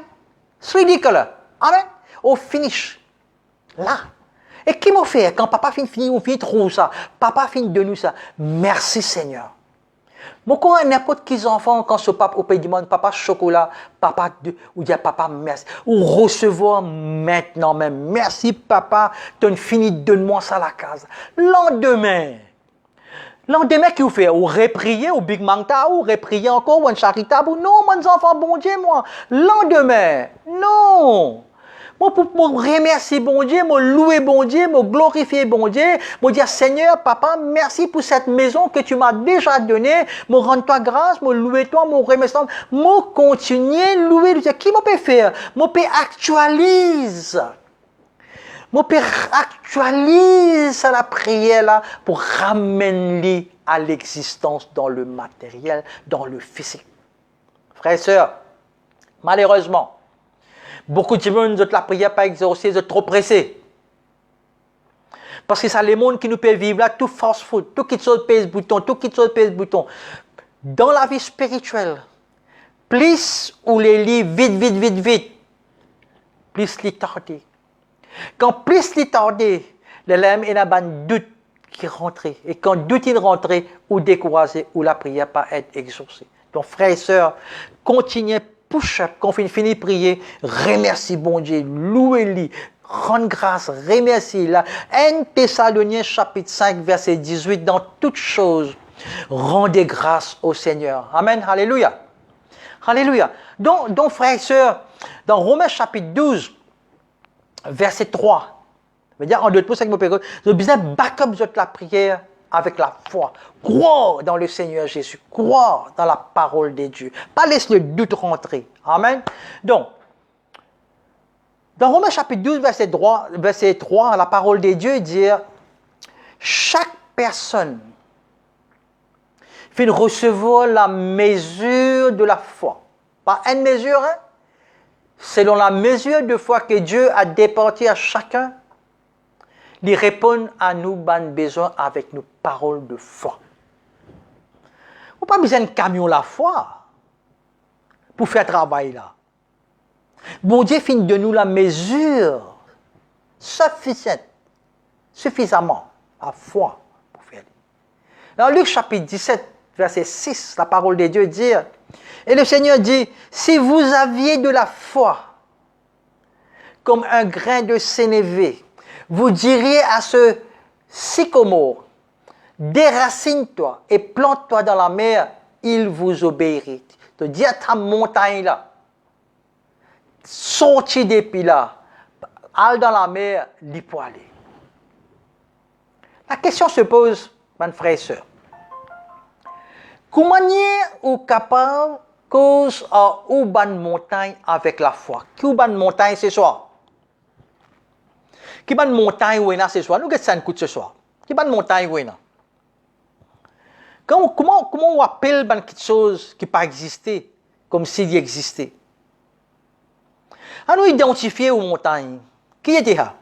3D color. Amen. Au finish. Là. Et qui m'a fait quand papa finit trouve ça, papa finit de nous ça. Merci Seigneur. Moi, quand n'importe qui enfant, quand ce papa, au pays du monde, papa chocolat, papa, ou dire papa merci, ou recevoir maintenant même, merci papa, t'as fini, donne-moi ça à la case. Lendemain, qui vous fait, ou réprier, ou Big Manta, ou réprier encore, ou un charitable, ou non, mon enfant, bon Dieu, moi. Lendemain, non. Moi, pour remercier bon Dieu, moi, louer bon Dieu, moi, glorifier bon Dieu, moi, dire Seigneur, papa, merci pour cette maison que tu m'as déjà donnée, moi, rends-toi grâce, moi, louer toi, moi, remercier, moi, continuer, louer, qui m'a peut faire? Moi, peut actualise. Moi, peut actualise la prière là pour ramener à l'existence dans le matériel, dans le physique. Frères et sœurs, malheureusement, beaucoup de gens de la prière pas exaucée, de trop pressés. Parce que c'est les mondes qui nous peuvent vivre là, tout fast food, tout qui saute pèse bouton, tout qui saute pèse bouton. Dans la vie spirituelle, plus ou les lit vite, plus les tarder. Quand plus les tarder, les lèvres et la bande doute qui rentrent. Et quand doute il rentre, ou découragé, ou la prière pas être exaucée. Donc frères et sœurs, continuez push-up, quand on finit de prier, remercie bon Dieu, louez-lui, rendre grâce, remercie. Là, 1 Thessaloniciens chapitre 5, verset 18, dans toutes choses, rendez grâce au Seigneur. Amen, alléluia. Alléluia. Donc frères et sœurs, dans Romains chapitre 12, verset 3, je veux dire en deux mots, c'est que je veux bien back-up de la prière avec la foi. Croire dans le Seigneur Jésus. Croire dans la parole de Dieu. Pas laisser le doute rentrer. Amen. Donc, dans Romains chapitre 12, verset 3, la parole de Dieu dit chaque personne fait recevoir la mesure de la foi. Pas une mesure, hein? Selon la mesure de foi que Dieu a départie à chacun, il répond à nous besoin avec nos paroles de foi. On n'a pas besoin de camion la foi pour faire travail là. Bon Dieu finit de nous la mesure suffisamment la foi pour faire. Dans Luc chapitre 17, verset 6, la parole de Dieu dit, et le Seigneur dit, si vous aviez de la foi comme un grain de sénévé, vous diriez à ce sycomore, déracine-toi et plante-toi dans la mer, il vous obéirait. Tu dis à ta montagne là, sortis des pilas, allez dans la mer, il peut aller. La question se pose, mes frères et sœurs. Comment est-on capable cause à une montagne avec la foi? Qui est une montagne ce soir? Qui est une montagne où ce soir? Nous qu'est-ce que ce soir? Qui est une montagne où Comment on appelle quelque chose qui n'a pas existé comme s'il existait? À nous identifier aux montagnes. Qui était là?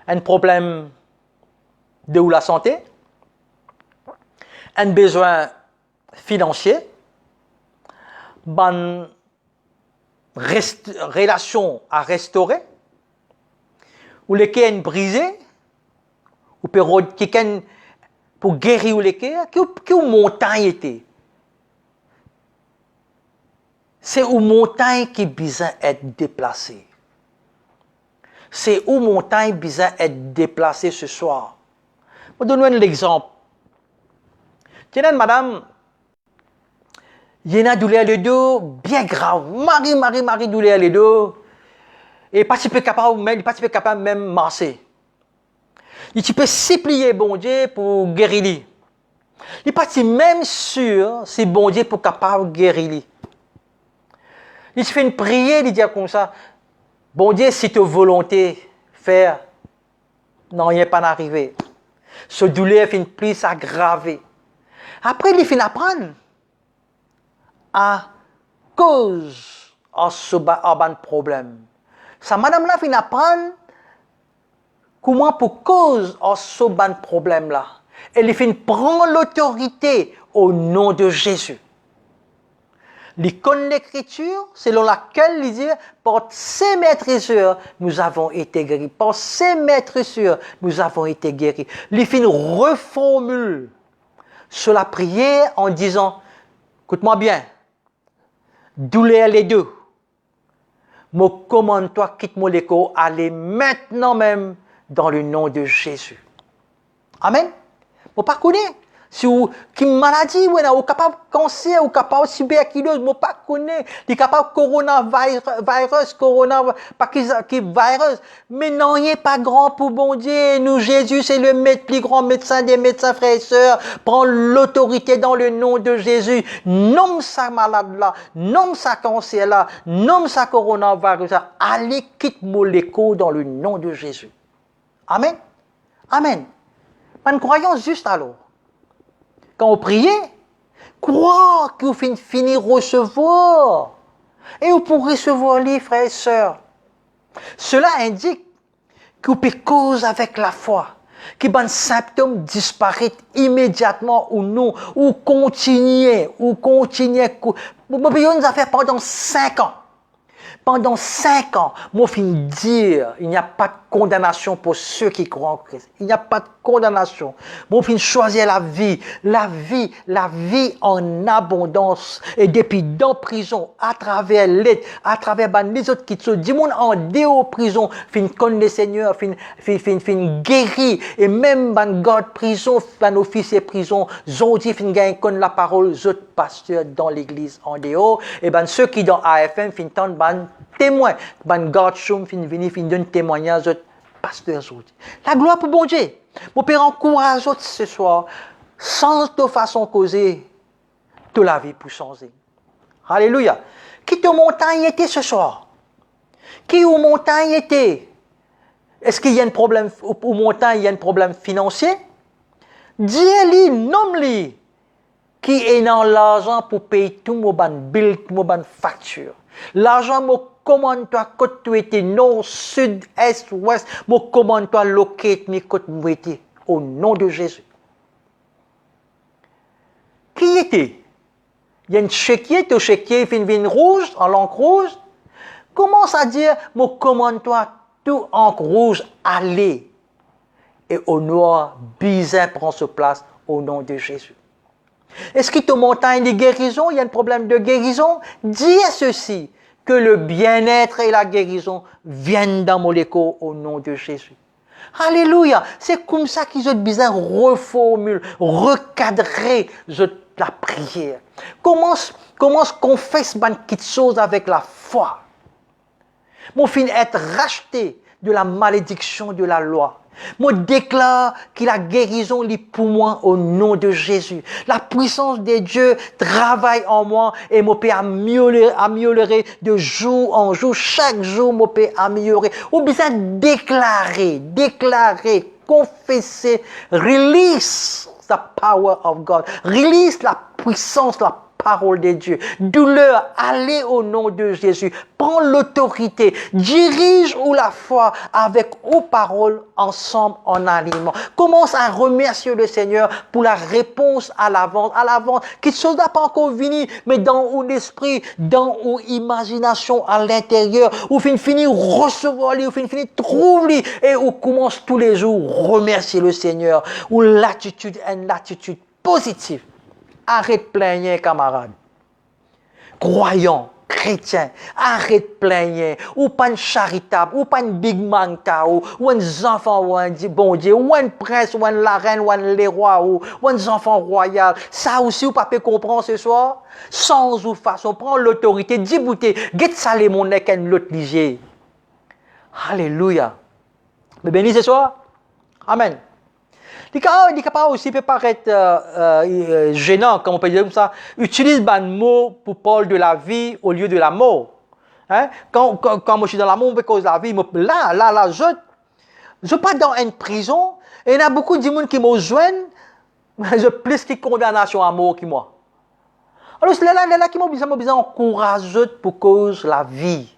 Un problème de la santé? Un besoin financier? Une relation à restaurer? Ou les qui sont brisés? Ou pour guérir les qui montagne était? C'est une montagne qui besoin d'être déplacée. C'est une montagne besoin d'être déplacée ce soir. Je vais donner un exemple. Tiens, madame, il y a une douleur de dos bien grave. Marie, douleur de dos. Et pas si peu capable même marcher. Il peut s'y plier, bon Dieu, pour guérir lui. Il n'est pas même sûr si bon Dieu pour capable de guérir lui. Il fait une prière, il dit comme ça, bon Dieu, si tu as volonté faire, non, il n'est pas arrivé. Ce douleur fait plus s'aggraver. Après, il finit apprendre à cause de ce problème. Ça, madame-là, finit apprendre comment pour cause de ce problème-là. Elle finit prendre l'autorité au nom de Jésus. Il connaît l'écriture selon laquelle il dit par ces maîtresses nous avons été guéris. Par ces maîtresses nous avons été guéris. Il finit reformule sur la prière en disant, écoute-moi bien, douleur les deux. Me commande-toi, quitte-moi l'écho, allez maintenant même dans le nom de Jésus. Amen. Vous pas connaître. Si vous, qui maladie, ou capable de cancer, ou capable de tuberculose, vous pas connaître. Vous capable de coronavirus, pas qui virus. Mais non, il n'est pas grand pour bon Dieu. Nous, Jésus, c'est le plus grand médecin des médecins, frères et sœurs. Prends l'autorité dans le nom de Jésus. Nomme ça malade là, nomme ça cancer là, nomme ça coronavirus là. Allez, quitte-moi l'écho dans le nom de Jésus. Amen. Amen. Une croyance juste alors. Quand on priait, croire que vous finissez recevoir. Et vous pourrez recevoir les frères et sœurs. Cela indique que vous pouvez cause avec la foi. Que les symptômes disparaissent immédiatement ou non. Ou continuer. Vous pouvez faire pendant 5 ans. Pendant 5 ans, moi, je finis dire, il n'y a pas de condamnation pour ceux qui croient en Christ. Il n'y a pas de condamnation. Moi, je finis choisir la vie en abondance. Et depuis dans prison, à travers l'aide, à travers les autres qui sont, du monde en déo prison, fin connaître le Seigneur, fin guéri. Et même ban garde prison, ban officier prison, zodi fin gagne connaître la parole, autres pasteurs dans l'église en déo. Et ben ceux qui dans AFM fin tendent ban témoin, ban garde choum fin venir fin donne témoignage autres pasteurs zodi. La gloire pour bon Dieu. Mon père encourage autres ce soir, sans de façon causée, de la vie pour changer. Alléluia. Qui te montagne était ce soir? Qui aux montagnes était? Est-ce qu'il y a un problème aux montagnes, il y a un problème financier? Dis-lui, nomme-lui, qui est dans l'argent pour payer tout mon bill, tout mon facture. L'argent me commande-toi côté tu étais nord, sud, est, ouest, me commande-toi locate mes côté où étais au nom de Jésus. Qui était? Il y a une chéquier, ton chéquier fin rouge, en langue rouge. Commence à dire, me commande-toi tout en rouge, allez. Et au noir, bizarre prend sa place au nom de Jésus. Est-ce qu'il te montagne de guérison? Il y a un problème de guérison? Dis à ceci, que le bien-être et la guérison viennent dans mon écho au nom de Jésus. Alléluia. C'est comme ça qu'ils ont besoin de reformuler, recadrer la prière. Commence confesse une petite chose avec la foi. Mon fin être racheté de la malédiction de la loi. Moi déclare que la guérison est pour moi au nom de Jésus. La puissance de Dieu travaille en moi et moi peux améliorer de jour en jour. Chaque jour, moi peux améliorer. Ou bien déclarer, confesser, release the power of God. Release la puissance, la parole de Dieu. Douleur, allez au nom de Jésus. Prends l'autorité. Dirige ou la foi avec aux paroles ensemble en alignement. Commence à remercier le Seigneur pour la réponse à l'avance. Quelque chose n'a pas encore venu, mais dans où l'esprit, dans où imagination à l'intérieur, où finit recevoir lui, où finit trouve lui, et où commence tous les jours remercier le Seigneur. Où l'attitude est une attitude positive. Arrête de plaigner, camarade. Croyant, chrétien, arrête de plaigner. Ou pas un charitable, ou pas un big man, ou un enfant, ou un bon Dieu, ou un prince, ou un la reine, ou un les rois, ou un enfant royal. Ça aussi, vous ne pouvez pas comprendre ce soir. Sans ou façon, prends l'autorité, dis bouté, get salé mon nez qu'un l'autre ligier. Alléluia. Mais béni ce soir. Amen. Les capables aussi peut paraître gênant, comme on peut dire comme ça. Utilise un mot pour parler de la vie au lieu de la mort. Hein? Quand moi je suis dans la mort, cause de la vie, là, je pas dans une prison, et il y a beaucoup de gens qui me joignent, je plus de condamnation à mort que moi. Alors c'est là qui m'a besoin d'encourager pour cause de la vie.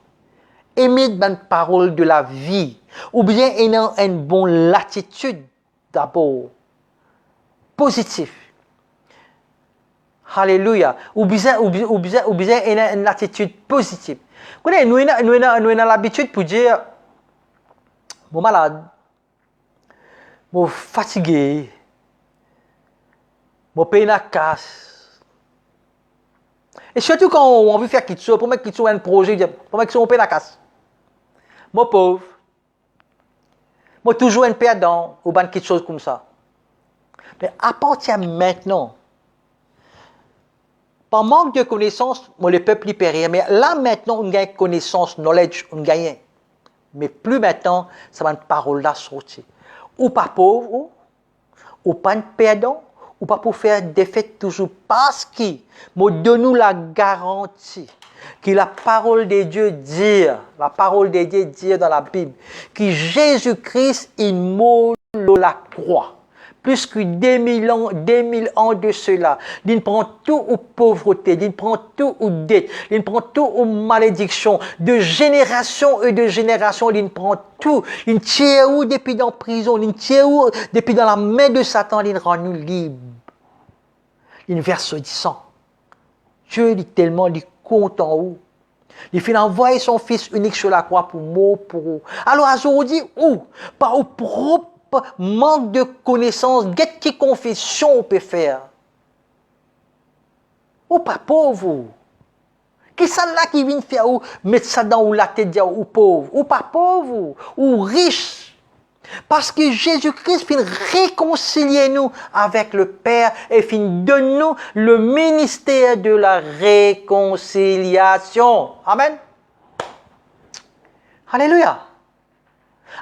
Aimer une parole de la vie, ou bien ayant une bonne attitude. D'abord, positif. Alléluia. Ou bien une attitude positive. Nous avons l'habitude pour dire, je suis malade, je suis fatigué, Mon pays n'a casse. Et surtout quand on veut faire quelque chose, pour mettre quelque chose un projet, pour mettre mon pays n'a casse. Mon pauvre. Moi toujours un perdant ou bien quelque chose comme ça. Mais à partir de maintenant, par manque de connaissances, moi le peuple y perd rien. Mais là maintenant, on gagne connaissance, knowledge, on gagne. Mais plus maintenant, ça va une parole là sortir. Ou pas pauvre, ou pas un perdant, ou pas pour faire des fêtes toujours. Parce que, moi donne-nous la garantie que la parole de Dieu dit, la parole de Dieu dit dans la Bible, que Jésus-Christ, il mourut à la croix. Plus que 2000 ans de cela. Il prend tout aux pauvretés, il prend tout aux dettes, il prend tout aux malédictions. De génération et de génération, il prend tout. Il tient où depuis dans la prison, il tient où depuis dans la main de Satan, il rend nous libres. Il verse du sang. Dieu est tellement content où. Il fait envoyer son fils unique sur la croix pour mourir pour vous. Alors aujourd'hui, où? Par au propre manque de connaissances, quelle confession on peut faire? Ou pas pauvre? Qui ça là qui vient faire ou mettre ça dans la tête ou pauvre? Ou pas pauvre? Ou riche? Parce que Jésus-Christ vient réconcilier nous avec le Père et vient donner nous le ministère de la réconciliation. Amen. Alléluia.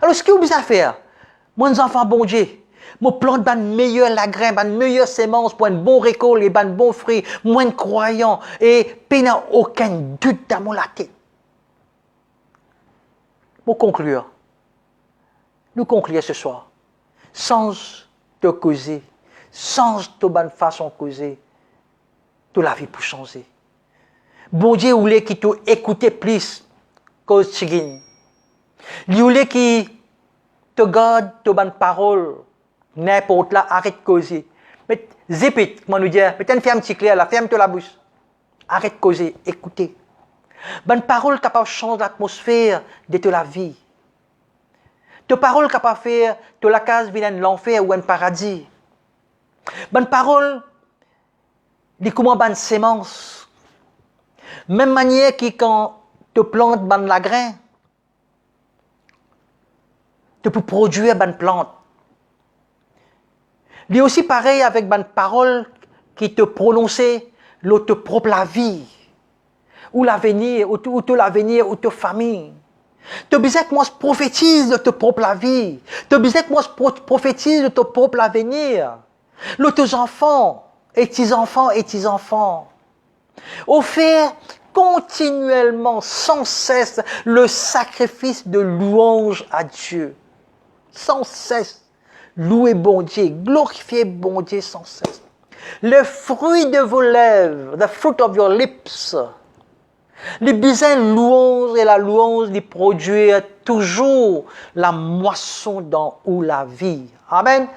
Alors ce que vous besoin faire? Mon enfant bon Dieu, mon plante ban meilleur la graine, ban meilleure sémence pour un bon récolte et ban bon fruit, moins croyant et pas aucun doute dans mon tête. Pour conclure, nous conclure ce soir, sans te causer, sans te bonne façon de causer, toute la vie pour changer. Bon Dieu voulait qu'il t'écoute plus que Tigin. Il voulait qu'il te garde ta bonne parole, n'importe là, arrête de causer. Mais zépit, comment nous dire, mais t'as une ferme clair là, ferme-toi la bouche. Arrête de causer, écoutez. Bonne parole capable de changer l'atmosphère de la vie. Ta parole capable de faire de la case vienne l'enfer ou un paradis. Bonne parole, dit comment bonne sémence. Même manière que quand tu plantes bonne la grain, tu peux produire bonne plante. Il est aussi pareil avec bonne parole qui te prononce l'autre propre la vie, ou l'avenir, ou l'avenir, ou ta famille. Tu as besoin que moi je prophétise de ta propre la vie. Tu as besoin que moi je prophétise de ton propre avenir. Tes enfants, et tes enfants, et tes enfants. Offrir continuellement, sans cesse, le sacrifice de louange à Dieu. Sans cesse. Louez bon Dieu, glorifiez bon Dieu sans cesse. Le fruit de vos lèvres, the fruit of your lips. Les besoins louange et la louange de produire toujours la moisson dans ou la vie. Amen.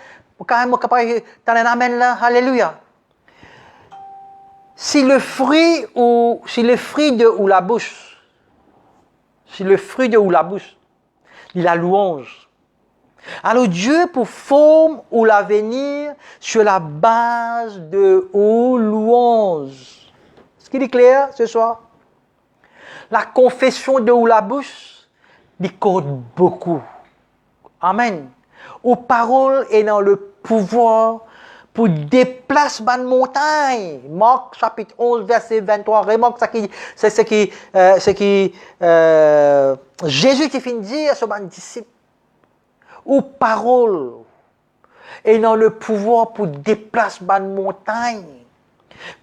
Quand même, amen là, alléluia. Si le fruit de ou la bouche, il la louange. Alors Dieu pour forme ou l'avenir sur la base de ou louange. Est-ce qu'il est clair ce soir? La confession de ou la bouche, il compte beaucoup. Amen. Aux paroles et dans le pouvoir pour déplacer une montagne. Marc chapitre 11, verset 23. Remarque c'est ce qui Jésus qui finit de dire à son disciple. Aux paroles et dans le pouvoir pour déplacer une montagne.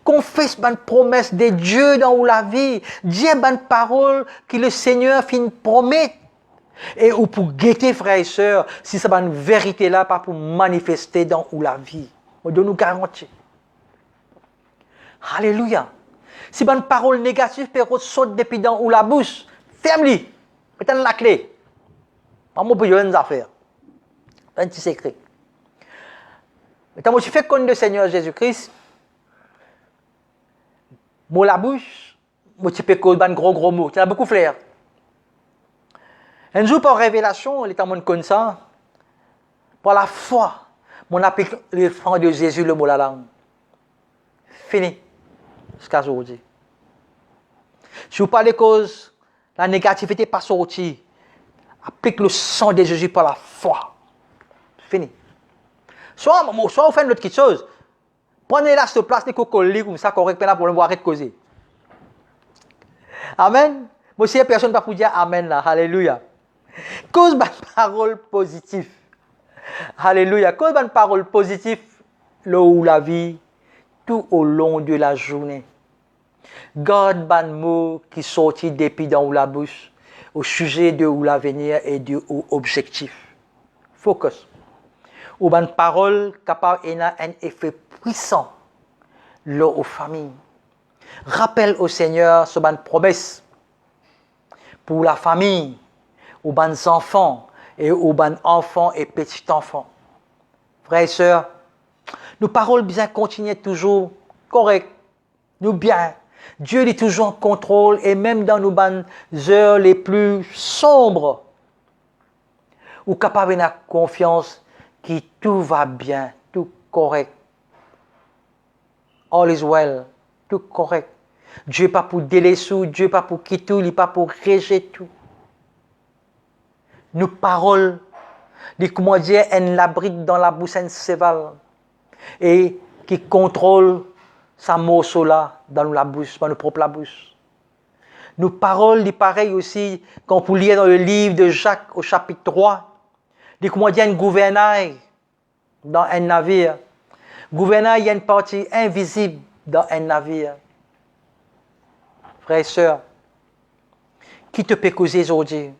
Confesse une promesse de Dieu dans la vie. Dis une parole que le Seigneur finit promettre. Et ou pour guetter frères et sœurs, si c'est une vérité là, pas pour manifester dans la vie. On doit nous garantir. Alléluia. Si une parole négative peut sauter depuis dans la bouche, ferme-le. Mettez la clé. Pas moi pour y avoir une affaire. Un petit secret. Mais quand je fais compte du Seigneur Jésus-Christ, moi la bouche, moi tu peux causer un gros mot. Tu as beaucoup flair. Un jour par révélation, il est en monde comme ça. Par la foi, mon applique le franc de Jésus le mot la langue. Fini. Jusqu'à aujourd'hui. Si vous parlez cause, la négativité pas sortie. Applique le sang de Jésus par la foi. Fini. Soit vous faites une autre chose. Prenez là cette place, vous collez comme ça, correct, pour le voir arrêter de causer. Amen. Moi, si personne ne va vous dire Amen là. Alléluia. Cause ma parole positive. Alléluia. Cause ma parole positive, là où la vie, tout au long de la journée. Garde ban mot qui sortit depuis dans la bouche au sujet de ou l'avenir et de ou objectif. Focus. Ou ban parole capable d'avoir un effet puissant là aux familles. Rappelle au Seigneur ce ban promesse pour la famille, aux ban enfants et aux ban enfants et petits enfants. Frères et sœurs, nos paroles bien continuent toujours correctes, nous bien. Dieu est toujours en contrôle et même dans nos bonnes heures les plus sombres, ou capable d'avoir confiance que tout va bien, tout correct. All is well, tout correct. Dieu n'est pas pour délaisser, Dieu n'est pas pour quitter, il n'est pas pour rejeter tout. Nos paroles, comment dire, elles l'abritent dans la bouche, elles sévalent et qui contrôle sa morceau là dans la bouche, dans notre propre bouche. Nos paroles, il pareil aussi, quand vous lisez dans le livre de Jacques au chapitre 3, il comment dire un gouvernail dans un navire. Gouvernail, il y a une partie invisible dans un navire. Frères et sœurs, qui te peut causer aujourd'hui?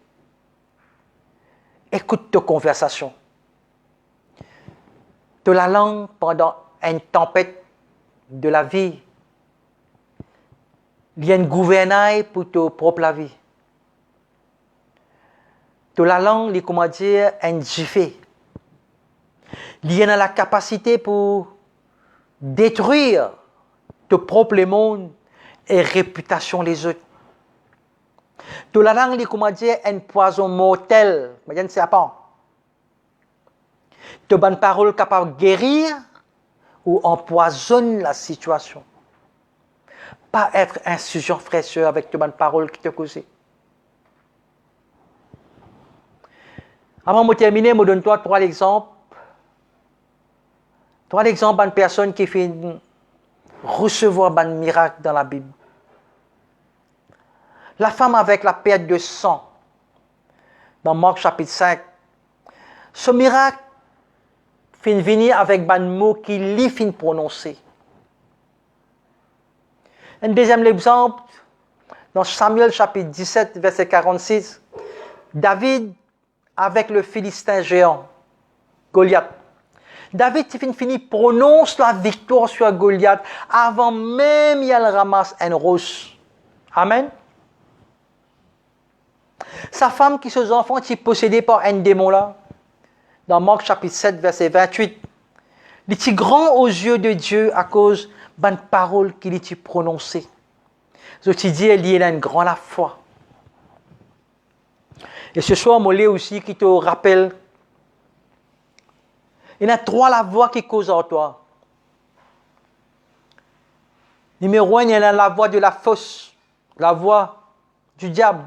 Écoute ta conversation. De la langue pendant une tempête de la vie. Il y a une gouvernail pour ta propre vie. De la langue, il comment dire, un jiffé. Il y a la capacité pour détruire ton propre monde et réputation des autres. De la langue, il comment dire, un poison mortel. Mais je ne sais pas. De bonnes paroles capables de guérir ou empoisonne la situation. Pas être insurgent fraîcheur avec de bonnes paroles qui te causent. Avant de terminer, je donne toi trois exemples. Trois exemples d'une personne qui fait recevoir un miracle dans la Bible. La femme avec la perte de sang, dans Marc chapitre 5. Ce miracle fin venir avec un mot qui lui fin prononcer. Un deuxième exemple, dans Samuel chapitre 17, verset 46, David avec le Philistin géant, Goliath. David finit prononce la victoire sur Goliath avant même qu'il ramasse un rose. Amen. Sa femme qui ses enfants sont possédés par un démon là, dans Marc chapitre 7, verset 28, il est grand aux yeux de Dieu à cause d'une parole qu'il a prononcée. Je te dis, il a une grande foi. Et ce soir, je aussi qui te rappelle, il y a trois la voix qui cause en toi. Numéro un, il y a la voix de la fausse, la voix du diable.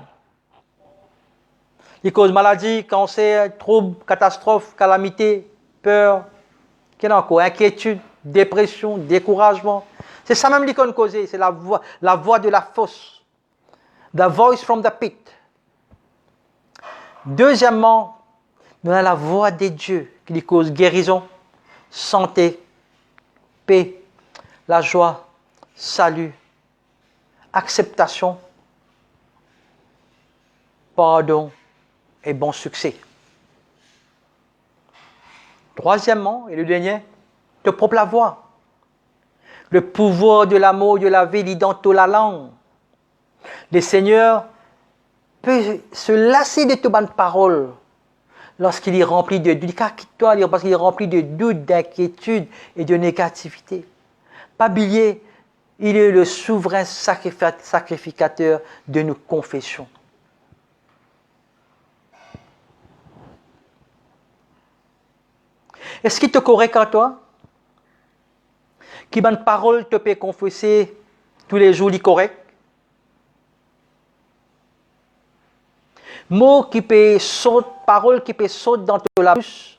Il cause maladie, cancer, troubles, catastrophes, calamités, peur, qu'il y a encore, inquiétude, dépression, découragement. C'est ça même qu'on cause, c'est la voix de la fausse. The voice from the pit. Deuxièmement, nous avons la voix de Dieu qui cause guérison, santé, paix, la joie, salut, acceptation, pardon et bon succès. Troisièmement, et le dernier, te propre la voix. Le pouvoir de l'amour, de la vie, il est dans toute la langue. Le Seigneur peut se lasser de tes bonnes paroles lorsqu'il est rempli de doutes. Parce qu'il est rempli de doutes, d'inquiétudes et de négativité. Pas oublier, il est le souverain sacrificateur de nos confessions. Est-ce qu'il te correct en toi? qui bonne parole te peut confesser tous les jours, les correct. Mots qui peut sauter, paroles qui peut sauter dans la bouche.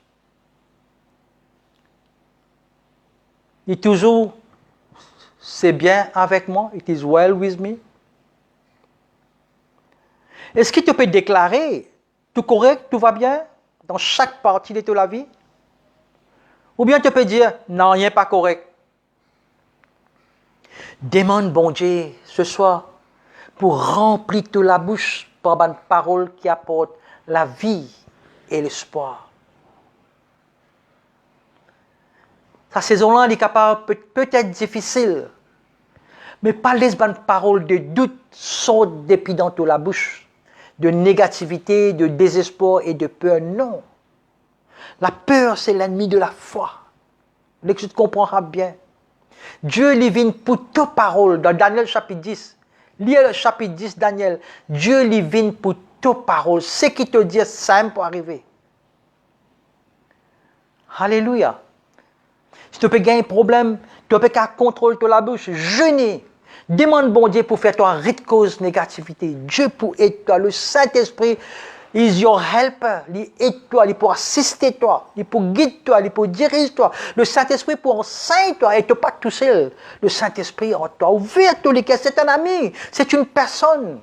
Et toujours, c'est bien avec moi. It is well with me. Est-ce que tu peux déclarer tout correct, tout va bien dans chaque partie de ta vie? Ou bien tu peux dire non, rien pas correct. Demande bon Dieu ce soir pour remplir toute la bouche par une parole qui apporte la vie et l'espoir. Sa saison-là est capable, peut-être difficile, mais pas les bonnes paroles de doute sortent depuis dans toute la bouche, de négativité, de désespoir et de peur. Non. La peur, c'est l'ennemi de la foi. Dès que tu te comprendras bien. Dieu lui vient pour toute parole dans Daniel chapitre 10. Lis le chapitre 10, Daniel. Dieu lui vient pour toute parole. Ce qui te dit, simple pour arriver. Alléluia. Si tu peux gagner un problème, tu peux qu'à contrôler de la bouche. Jeûner. Demande bon Dieu pour faire toi rite cause négativité. Dieu pour aider toi. Le Saint-Esprit is your helper. Il aide toi, il pour assister toi, il pour guider toi, il pour diriger toi. Le Saint-Esprit pour enseigner toi et tu pas tout seul. Le Saint-Esprit en toi. Ouvert tous les cas, c'est un ami, c'est une personne.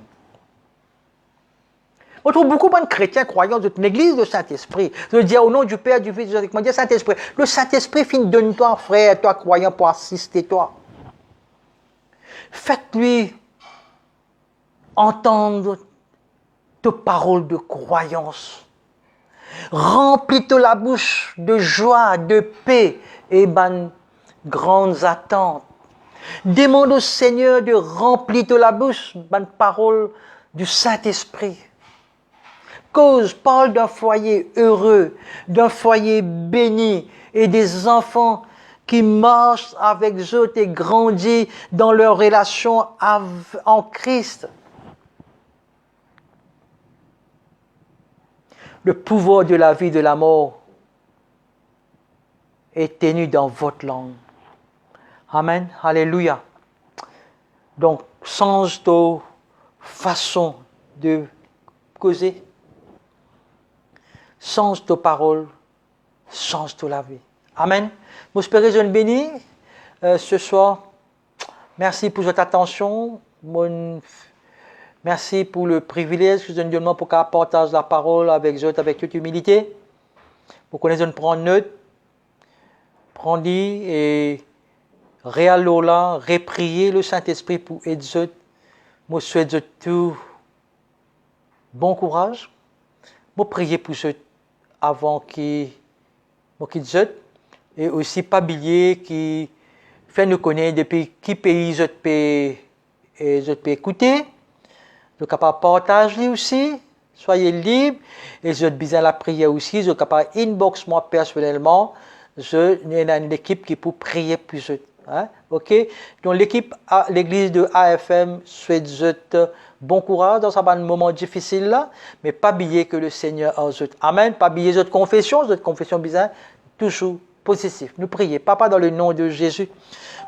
On trouve beaucoup de chrétiens croyants de l'église du Saint-Esprit. Je veux dire au nom du Père, du Fils, du Saint-Esprit. Dire Saint-Esprit. Le Saint-Esprit finit donne-toi, frère, toi croyant, pour assister toi. Faites-lui entendre tes paroles de croyance. Remplis-toi la bouche de joie, de paix et de grandes attentes. Demande au Seigneur de remplir la bouche de paroles du Saint-Esprit. Cause, parle d'un foyer heureux, d'un foyer béni et des enfants qui marchent avec eux et grandissent dans leur relation en Christ. Le pouvoir de la vie et de la mort est tenu dans votre langue. Amen. Alléluia. Donc, change ta façon de causer. Change ta parole. Change ta la vie. Amen. J'espère que je bénis ce soir. Merci pour votre attention. Merci pour le privilège que je nous donne pour qu'on partage la parole avec vous, avec toute humilité. Pour qu'on ait prendre note, prendre et réalola, réprier le Saint-Esprit pour aider vous. Je souhaite tout bon courage. Je prie pour vous avant qu'ils quitte et aussi pas oublier qui fait nous connaître depuis quel pays je peux écouter. Vous êtes capable de partager aussi, soyez libre. Et je besoin de la prière aussi, vous êtes capable d'inbox moi personnellement. Je n'ai une équipe qui peut prier plus. Hein? Ok? Donc l'équipe, l'église de AFM souhaite bon courage dans ce moment difficile là, mais pas oublier que le Seigneur a vous. Amen. Pas oublier votre confession bizarre, toujours positif. Nous prions, Papa, dans le nom de Jésus.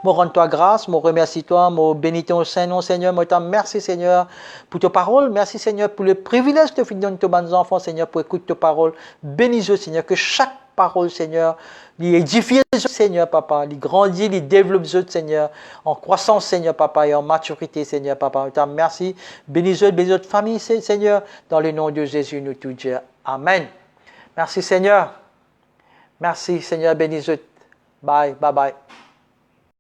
Moi, rends-toi grâce, moi, remercie-toi, moi, bénis ton Saint-Nom, Seigneur. Moi, merci, Seigneur, pour ta parole. Merci, Seigneur, pour le privilège que tu donnes à tes bons enfants, Seigneur, pour écouter ta parole. Bénis-le, Seigneur, que chaque parole, Seigneur, lui édifie, Seigneur, Papa, lui grandit, lui développe, Seigneur, en croissance, Seigneur, Papa, et en maturité, Seigneur, Papa. Merci. Bénis-le, bénis notre famille, Seigneur, dans le nom de Jésus, nous tout dire. Amen. Merci, Seigneur. Merci, Seigneur, bénis-le. Bye, bye, bye.